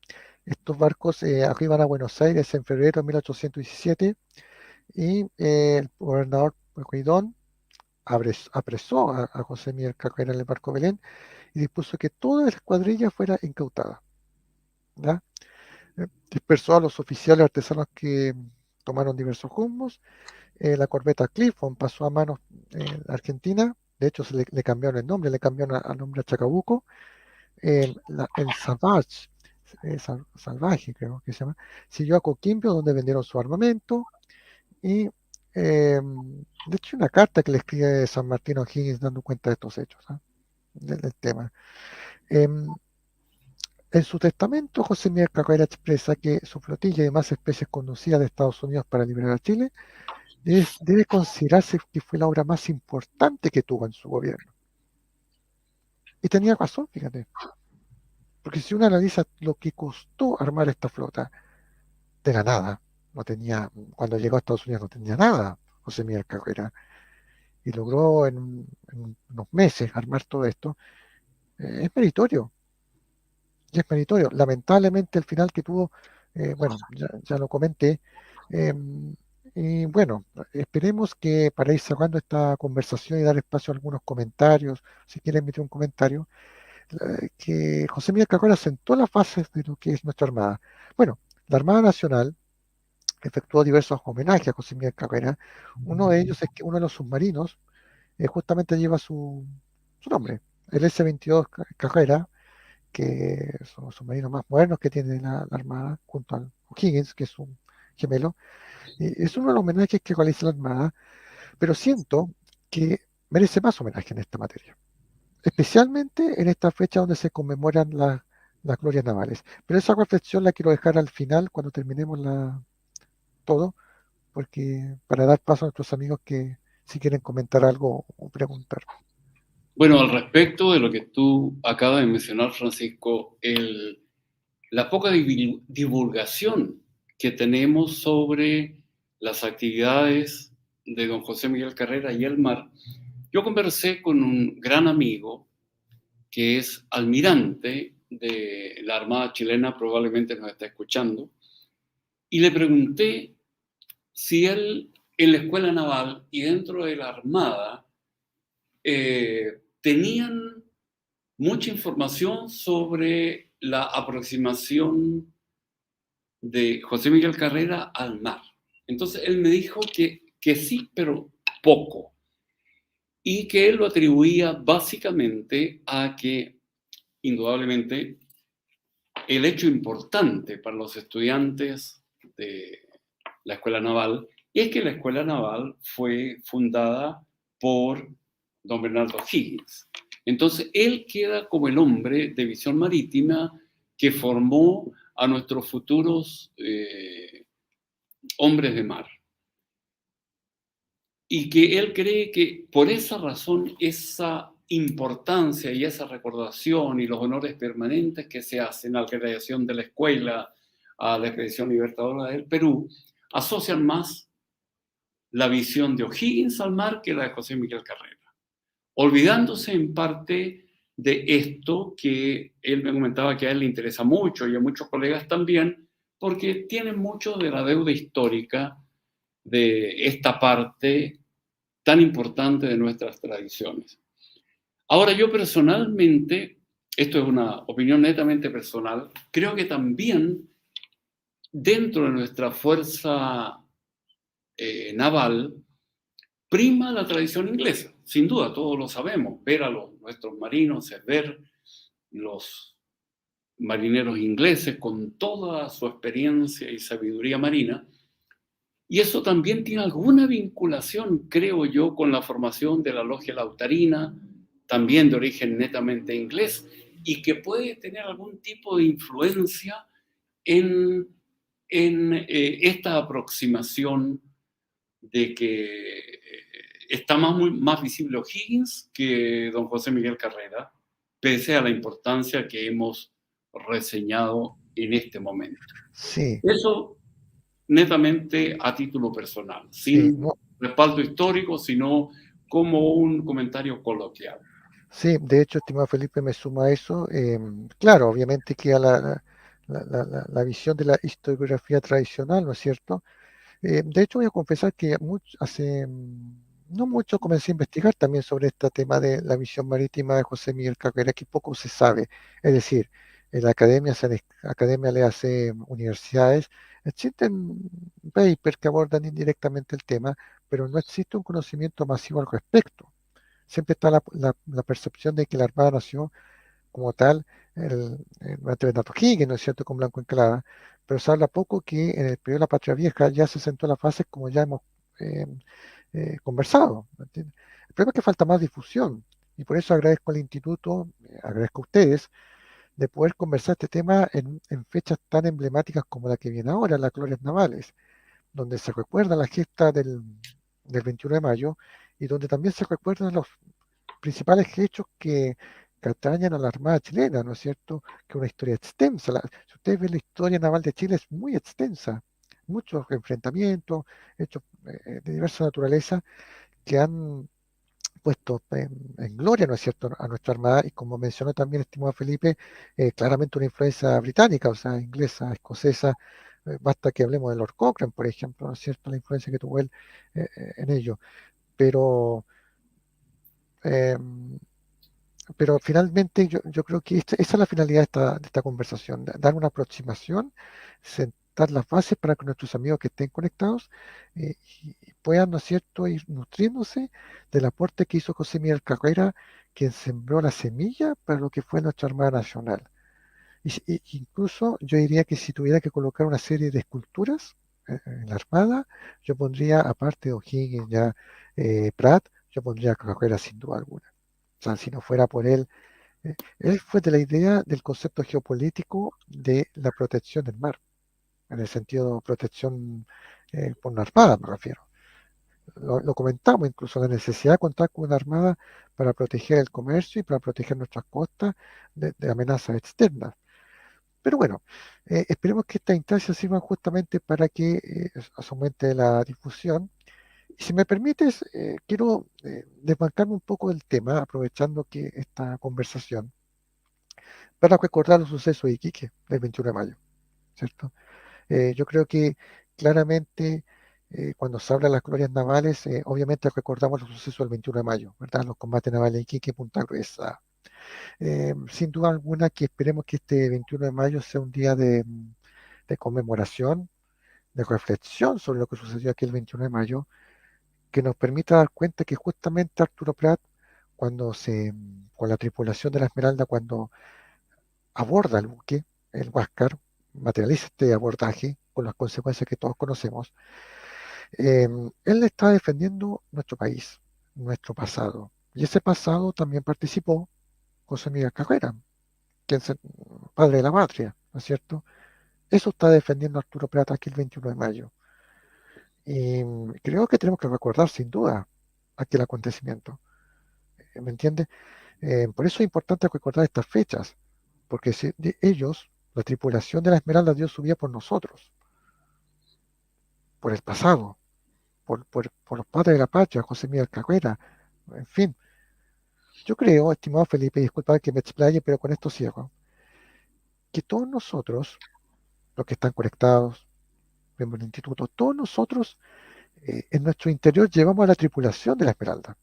Estos barcos arriban a Buenos Aires en febrero de 1817 y el gobernador Pueyrredón apresó a José Miguel Carrera en el barco Belén y dispuso que toda la escuadrilla fuera incautada. ¿Ya? Dispersó a los oficiales artesanos que tomaron diversos rumbos. La corbeta Clifton pasó a manos argentina. De hecho, le cambiaron el nombre, le cambiaron al nombre a Chacabuco. El Savage, Salvaje creo que se llama, siguió a Coquimbo donde vendieron su armamento y de hecho una carta que le escribe San Martín O'Higgins dando cuenta de estos hechos, ¿ah? Del tema. Em, en su testamento, José Miguel Carrera expresa que su flotilla y demás especies conducidas de Estados Unidos para liberar a Chile debe considerarse que fue la obra más importante que tuvo en su gobierno. Y tenía razón, fíjate, porque si uno analiza lo que costó armar esta flota, de la nada, no tenía, cuando llegó a Estados Unidos no tenía nada José Miguel Carrera, y logró en unos meses armar todo esto, es meritorio, y es meritorio. Lamentablemente el final que tuvo, bueno, ya lo comenté, eh, y bueno, esperemos que para ir cerrando esta conversación y dar espacio a algunos comentarios, si quieren emitir un comentario, que José Miguel Carrera sentó las bases de lo que es nuestra Armada. Bueno, la Armada Nacional efectuó diversos homenajes a José Miguel Carrera. Uno de ellos es que uno de los submarinos justamente lleva su nombre, el S-22 Carrera, que son los submarinos más modernos que tiene la Armada, junto al O'Higgins, que es un gemelo. Es uno de los homenajes que realiza la Armada, pero siento que merece más homenaje en esta materia, especialmente en esta fecha donde se conmemoran las glorias navales. Pero esa reflexión la quiero dejar al final, cuando terminemos todo, porque para dar paso a nuestros amigos que si quieren comentar algo o preguntar. Bueno, al respecto de lo que tú acabas de mencionar, Francisco, la poca divulgación que tenemos sobre las actividades de don José Miguel Carrera y el mar. Yo conversé con un gran amigo que es almirante de la Armada chilena, probablemente nos está escuchando, y le pregunté si él en la escuela naval y dentro de la Armada tenían mucha información sobre la aproximación de José Miguel Carrera al mar. Entonces él me dijo que sí, pero poco, y que él lo atribuía básicamente a que, indudablemente, el hecho importante para los estudiantes de la Escuela Naval es que la Escuela Naval fue fundada por don Bernardo Higgins. Entonces, él queda como el hombre de visión marítima que formó a nuestros futuros hombres de mar. Y que él cree que por esa razón, esa importancia y esa recordación y los honores permanentes que se hacen a la creación de la escuela, a la expedición libertadora del Perú, asocian más la visión de O'Higgins al mar que la de José Miguel Carrera, olvidándose en parte de esto que él me comentaba que a él le interesa mucho y a muchos colegas también, porque tiene mucho de la deuda histórica de esta parte tan importante de nuestras tradiciones. Ahora, yo personalmente, esto es una opinión netamente personal, creo que también dentro de nuestra fuerza naval prima la tradición inglesa, sin duda, todos lo sabemos. Ver a nuestros marinos es ver los marineros ingleses con toda su experiencia y sabiduría marina. Y eso también tiene alguna vinculación, creo yo, con la formación de la logia lautarina, también de origen netamente inglés, y que puede tener algún tipo de influencia en, en esta aproximación de que está más visible O'Higgins que don José Miguel Carrera, pese a la importancia que hemos reseñado en este momento. Sí, Eso netamente a título personal, sí, sin no, respaldo histórico, sino como un comentario coloquial. sí, de hecho, estimado Felipe, me suma a eso. Claro, obviamente queda la visión de la historiografía tradicional, ¿no es cierto? De hecho, voy a confesar que hace no mucho comencé a investigar también sobre este tema de la visión marítima de José Miguel Carrera, que poco se sabe. Es decir, en la academia, academia le hace universidades, existen papers que abordan indirectamente el tema, pero no existe un conocimiento masivo al respecto. Siempre está la percepción de que la Armada nació como tal durante Bernardo Higgins, ¿no es cierto?, con Blanco Encalada, pero se habla poco que en el periodo de la Patria Vieja ya se sentó la fase como ya hemos eh, conversado. ¿Me entiende? El problema es que falta más difusión y por eso agradezco al instituto, agradezco a ustedes de poder conversar este tema en fechas tan emblemáticas como la que viene ahora, las glorias navales, donde se recuerda la gesta del 21 de mayo y donde también se recuerdan los principales hechos que atañen a la Armada chilena, ¿no es cierto? Que es una historia extensa. Si ustedes ven la historia naval de Chile es muy extensa, muchos enfrentamientos, hechos de diversa naturaleza que han puesto en gloria, ¿no es cierto?, a nuestra Armada y como mencionó también estimado Felipe, claramente una influencia británica, o sea, inglesa, escocesa, basta que hablemos de Lord Cochrane, por ejemplo, ¿no es cierto?, la influencia que tuvo él en ello. Pero eh, Pero finalmente yo creo que esa es la finalidad de esta conversación, dar una aproximación, sentar las bases para que nuestros amigos que estén conectados y puedan, ¿no es cierto?, ir nutriéndose del aporte que hizo José Miguel Carrera, quien sembró la semilla para lo que fue nuestra Armada Nacional. Incluso yo diría que si tuviera que colocar una serie de esculturas en la Armada, yo pondría, aparte de O'Higgins, ya Pratt, yo pondría a Carrera sin duda alguna. O sea, si no fuera por él fue de la idea del concepto geopolítico de la protección del mar, en el sentido de protección por una armada, me refiero. Lo comentamos incluso, la necesidad de contar con una armada para proteger el comercio y para proteger nuestras costas de amenazas externas. Pero bueno, esperemos que estas instancias sirvan justamente para que se aumente la difusión. Y si me permites, quiero desmarcarme un poco del tema, aprovechando que esta conversación para recordar los sucesos de Iquique del 21 de mayo, ¿cierto? Yo creo que claramente cuando se habla de las glorias navales, obviamente recordamos los sucesos del 21 de mayo, ¿verdad? Los combates navales de Iquique, Punta Gruesa. Sin duda alguna que esperemos que este 21 de mayo sea un día de conmemoración, de reflexión sobre lo que sucedió aquí el 21 de mayo, que nos permita dar cuenta que justamente Arturo Prat, con la tripulación de la Esmeralda, cuando aborda el buque, el Huáscar, materializa este abordaje con las consecuencias que todos conocemos. Él está defendiendo nuestro país, nuestro pasado. Y ese pasado también participó José Miguel Carrera, que es el padre de la patria, ¿no es cierto? Eso está defendiendo Arturo Prat aquí el 21 de mayo. Y creo que tenemos que recordar sin duda aquel acontecimiento. ¿Me entiende? Por eso es importante recordar estas fechas, porque ellos, la tripulación de la Esmeralda, dio su vida por nosotros, por el pasado, por los padres de la patria, José Miguel Carrera, en fin. Yo creo, estimado Felipe, y disculpa que me explaye, pero con esto cierro, que todos nosotros, los que están conectados, miembros del instituto, todos nosotros en nuestro interior llevamos a la tripulación de la Esmeralda,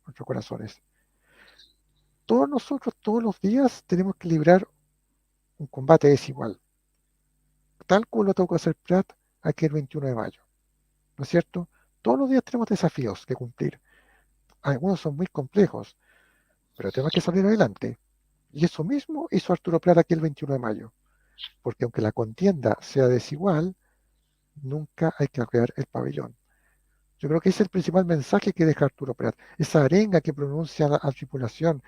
nuestros corazones. Todos nosotros, todos los días, tenemos que librar un combate desigual. tal como lo tuvo que hacer Prat aquel 21 de mayo, ¿no es cierto? Todos los días tenemos desafíos que cumplir. Algunos son muy complejos, pero tenemos que salir adelante. Y eso mismo hizo Arturo Prat aquel 21 de mayo, porque aunque la contienda sea desigual, nunca hay que arrear el pabellón. Yo creo que ese es el principal mensaje que deja Arturo Prat. Esa arenga que pronuncia a la tripulación,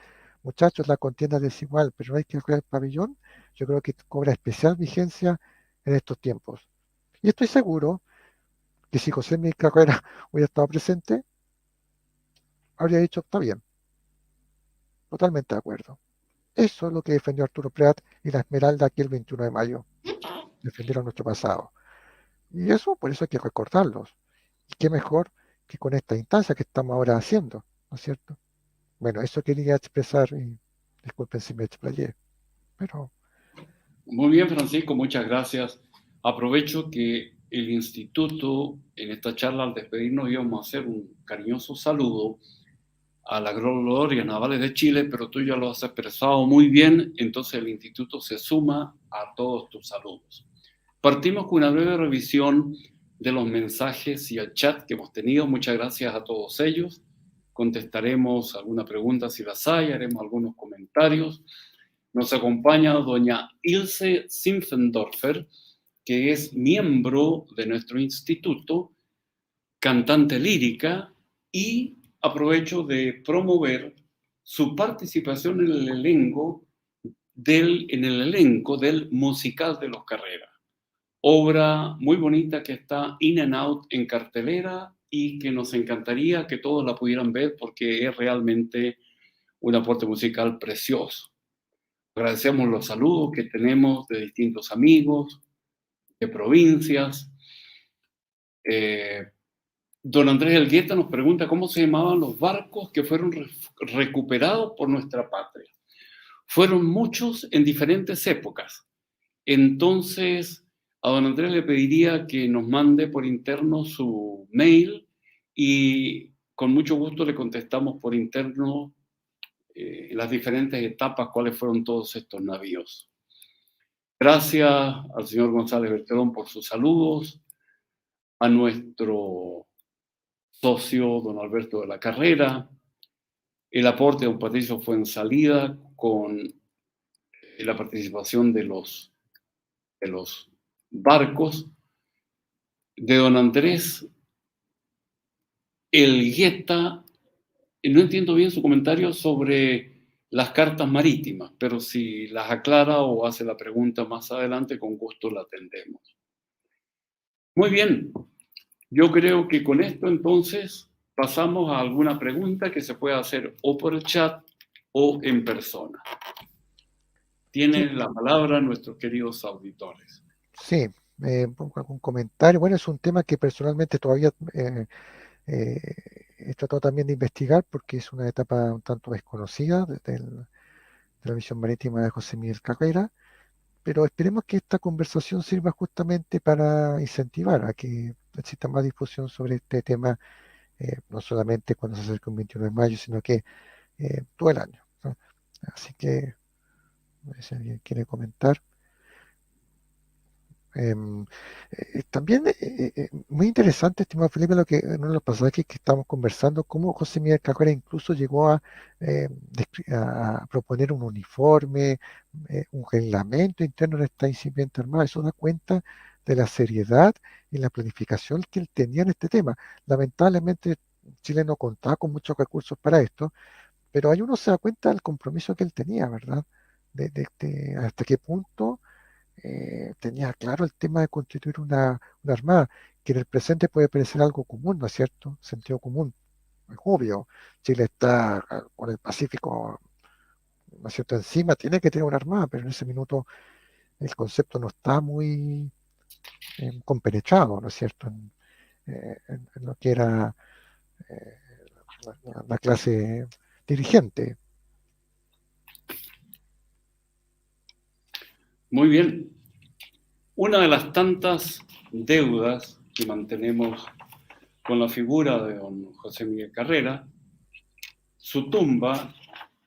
muchachos, la contienda es desigual, pero no hay que arrear el pabellón, yo creo que cobra especial vigencia en estos tiempos. Y estoy seguro que si José Miguel Carrera hubiera estado presente, habría dicho, está bien, totalmente de acuerdo. Eso es lo que defendió Arturo Prat y la Esmeralda aquí el 21 de mayo. Defendieron nuestro pasado. Y eso, por eso hay que recordarlos. Y qué mejor que con esta instancia que estamos ahora haciendo, ¿no es cierto? Bueno, eso quería expresar y disculpen si me explayé, pero Muy bien, Francisco, muchas gracias. Aprovecho que el instituto, en esta charla al despedirnos, íbamos a hacer un cariñoso saludo a la Gloria Navales de Chile, pero tú ya lo has expresado muy bien, entonces el instituto se suma a todos tus saludos. Partimos con una breve revisión de los mensajes y el chat que hemos tenido. Muchas gracias a todos ellos. Contestaremos alguna pregunta si las hay, haremos algunos comentarios. Nos acompaña doña Ilse Simpfendorfer, que es miembro de nuestro instituto, cantante lírica, y aprovecho de promover su participación en el elenco del musical de Los Carreras. Obra muy bonita que está in and out en cartelera y que nos encantaría que todos la pudieran ver porque es realmente un aporte musical precioso. Agradecemos los saludos que tenemos de distintos amigos, de provincias. Don Andrés Elgueta nos pregunta cómo se llamaban los barcos que fueron recuperados por nuestra patria. Fueron muchos en diferentes épocas. Entonces, a don Andrés le pediría que nos mande por interno su mail y con mucho gusto le contestamos por interno las diferentes etapas, cuáles fueron todos estos navíos. Gracias al señor González Berterón por sus saludos, a nuestro socio don Alberto de la Carrera, el aporte de don Patricio Fuensalida con la participación de los barcos, de don Andrés Elgueta. No entiendo bien su comentario sobre las cartas marítimas, pero si las aclara o hace la pregunta más adelante, con gusto la atendemos. Muy bien, yo creo que con esto entonces pasamos a alguna pregunta que se pueda hacer o por el chat o en persona. sí, Tienen la palabra nuestros queridos auditores. sí, pongo algún comentario. Bueno, es un tema que personalmente todavía eh, he tratado también de investigar porque es una etapa un tanto desconocida de la visión marítima de José Miguel Carrera, pero esperemos que esta conversación sirva justamente para incentivar a que exista más difusión sobre este tema, no solamente cuando se acerca un 21 de mayo, sino que todo el año, ¿no? Así que, si alguien quiere comentar. Em, También muy interesante, estimado Felipe, lo que en uno de los pasajes que estamos conversando, cómo José Miguel Carrera incluso llegó a proponer un uniforme, un reglamento interno de esta incipiente armada. Eso da cuenta de la seriedad y la planificación que él tenía en este tema. Lamentablemente, Chile no contaba con muchos recursos para esto, pero ahí uno se da cuenta del compromiso que él tenía, ¿verdad? Hasta qué punto tenía claro el tema de constituir una armada, que en el presente puede parecer algo común, ¿no es cierto? Sentido común, es obvio. Chile está con el Pacífico, ¿no es cierto?, encima, tiene que tener una armada, pero en ese minuto el concepto no está muy compenetrado, ¿no es cierto?, en lo que era eh, la clase dirigente. Muy bien. Una de las tantas deudas que mantenemos con la figura de don José Miguel Carrera, su tumba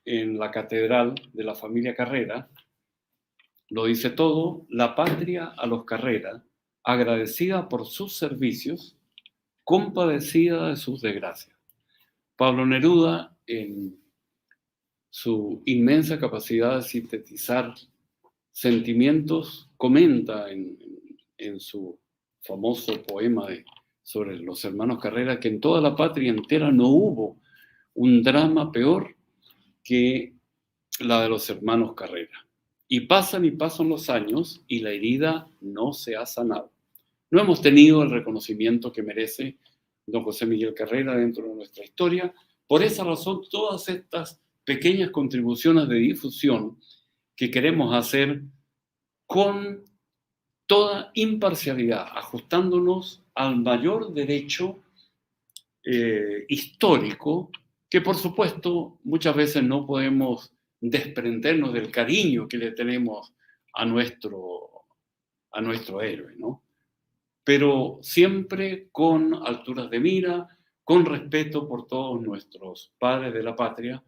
en la catedral de la familia Carrera lo dice todo, la patria a los Carrera, agradecida por sus servicios, compadecida de sus desgracias. Pablo Neruda, en su inmensa capacidad de sintetizar sentimientos, comenta en su famoso poema sobre los hermanos Carrera que en toda la patria entera no hubo un drama peor que la de los hermanos Carrera. Y pasan los años y la herida no se ha sanado. No hemos tenido el reconocimiento que merece don José Miguel Carrera dentro de nuestra historia. Por esa razón, todas estas pequeñas contribuciones de difusión que queremos hacer con toda imparcialidad, ajustándonos al mayor derecho histórico, que por supuesto muchas veces no podemos desprendernos del cariño que le tenemos a nuestro héroe, ¿no? Pero siempre con alturas de mira, con respeto por todos nuestros padres de la patria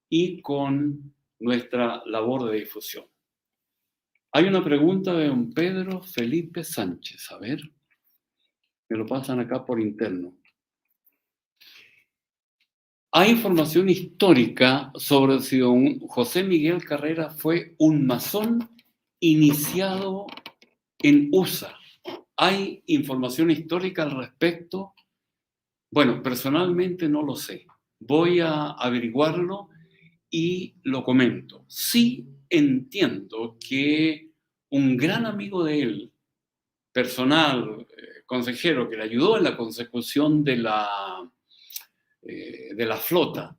y con nuestra labor de difusión. Hay una pregunta de don Pedro Felipe Sánchez. A ver, me lo pasan acá por interno. Hay información histórica sobre si don José Miguel Carrera fue un masón iniciado en USA. ¿Hay información histórica al respecto? Bueno, personalmente no lo sé. Voy a averiguarlo y lo comento. Sí entiendo que un gran amigo de él, personal, consejero, que le ayudó en la consecución de la flota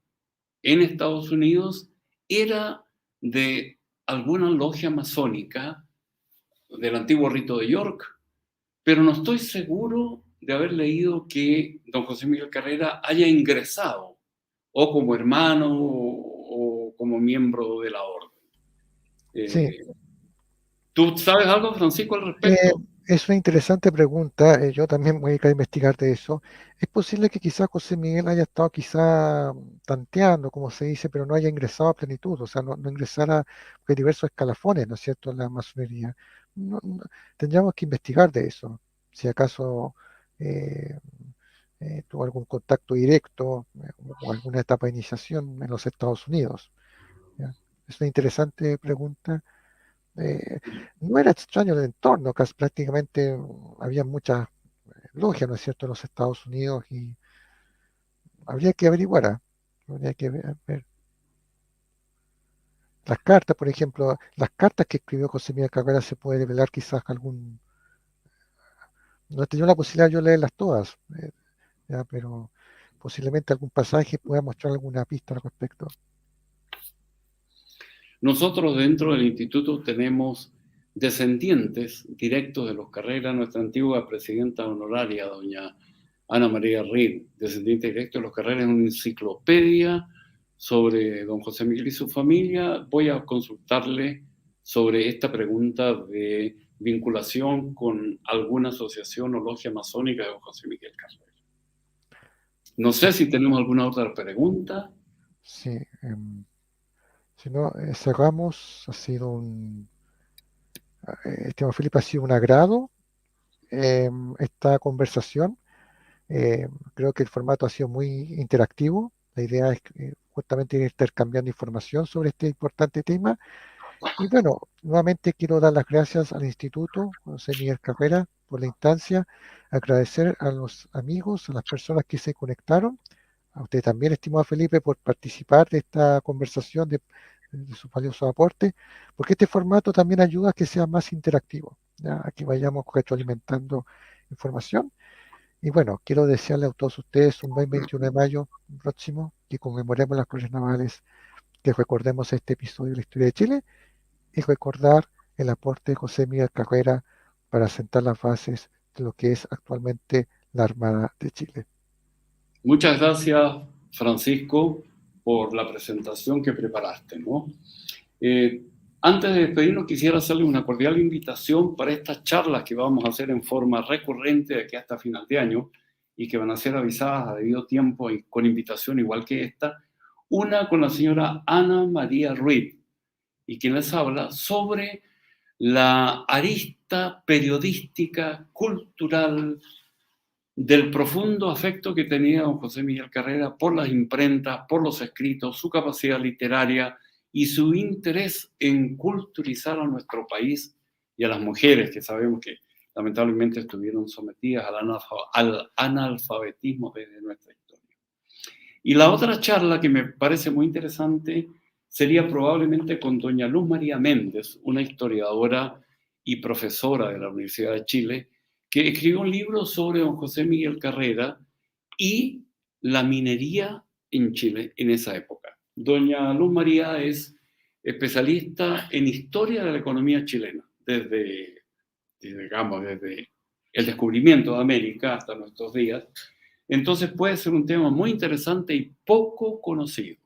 en Estados Unidos, era de alguna logia masónica del antiguo rito de York, pero no estoy seguro de haber leído que don José Miguel Carrera haya ingresado o como hermano o como miembro de la orden. Sí. ¿Tú sabes algo, Francisco, al respecto? Es una interesante pregunta. Yo también voy a ir a investigar de eso. Es posible que quizás José Miguel haya estado quizá tanteando, como se dice, pero no haya ingresado a plenitud, o sea, no ingresara, porque hay diversos escalafones, ¿no es cierto?, en la masonería. Tendríamos que investigar de eso, si acaso eh, tuvo algún contacto directo o alguna etapa de iniciación en los Estados Unidos. ¿Ya? Es una interesante pregunta. No era extraño el entorno, casi prácticamente había muchas logias, ¿no es cierto?, en los Estados Unidos y habría que averiguar, habría que ver. Las cartas, por ejemplo, las cartas que escribió José Miguel Carrera se puede revelar quizás algún... No he tenido la posibilidad yo leerlas todas, ya, pero posiblemente algún pasaje pueda mostrar alguna pista al respecto. Nosotros dentro del instituto tenemos descendientes directos de los Carrera. Nuestra antigua presidenta honoraria, doña Ana María Reed, descendiente directo de los Carrera, es una enciclopedia sobre don José Miguel y su familia. Voy a consultarle sobre esta pregunta de vinculación con alguna asociación o logia masónica de don José Miguel Carrera. No sé si tenemos alguna otra pregunta. Sí, si no, cerramos. Ha sido estimado Felipe, ha sido un agrado esta conversación. Creo que el formato ha sido muy interactivo. La idea es justamente ir intercambiando información sobre este importante tema. Y bueno, nuevamente quiero dar las gracias al Instituto José Miguel Carrera por la instancia, agradecer a los amigos, a las personas que se conectaron, a usted también, estimado Felipe, por participar de esta conversación, de su valioso aporte, porque este formato también ayuda a que sea más interactivo, ¿ya? A que vayamos retroalimentando información. Y bueno, quiero desearle a todos ustedes un buen 21 de mayo próximo, que conmemoremos las Glorias Navales, que recordemos este episodio de la historia de Chile y recordar el aporte de José Miguel Carrera para sentar las bases de lo que es actualmente la Armada de Chile. Muchas gracias, Francisco, por la presentación que preparaste, ¿no? Antes de despedirnos, quisiera hacerle una cordial invitación para estas charlas que vamos a hacer en forma recurrente de aquí hasta final de año y que van a ser avisadas a debido tiempo y con invitación igual que esta. Una con la señora Ana María Reed, y quien les habla sobre la arista periodística, cultural, del profundo afecto que tenía don José Miguel Carrera por las imprentas, por los escritos, su capacidad literaria y su interés en culturizar a nuestro país y a las mujeres, que sabemos que lamentablemente estuvieron sometidas al analfabetismo desde nuestra historia. Y la otra charla que me parece muy interesante sería probablemente con doña Luz María Méndez, una historiadora y profesora de la Universidad de Chile, que escribió un libro sobre don José Miguel Carrera y la minería en Chile en esa época. Doña Luz María es especialista en historia de la economía chilena, desde el descubrimiento de América hasta nuestros días. Entonces puede ser un tema muy interesante y poco conocido.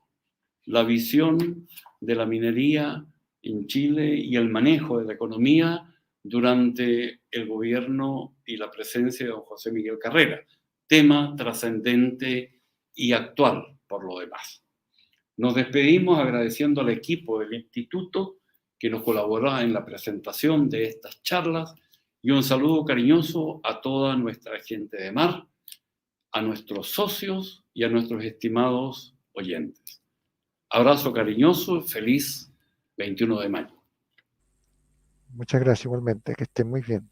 La visión de la minería en Chile y el manejo de la economía durante el gobierno y la presencia de don José Miguel Carrera. Tema trascendente y actual, por lo demás. Nos despedimos agradeciendo al equipo del instituto que nos colaboró en la presentación de estas charlas y un saludo cariñoso a toda nuestra gente de mar, a nuestros socios y a nuestros estimados oyentes. Abrazo cariñoso, feliz 21 de mayo. Muchas gracias igualmente, que estén muy bien.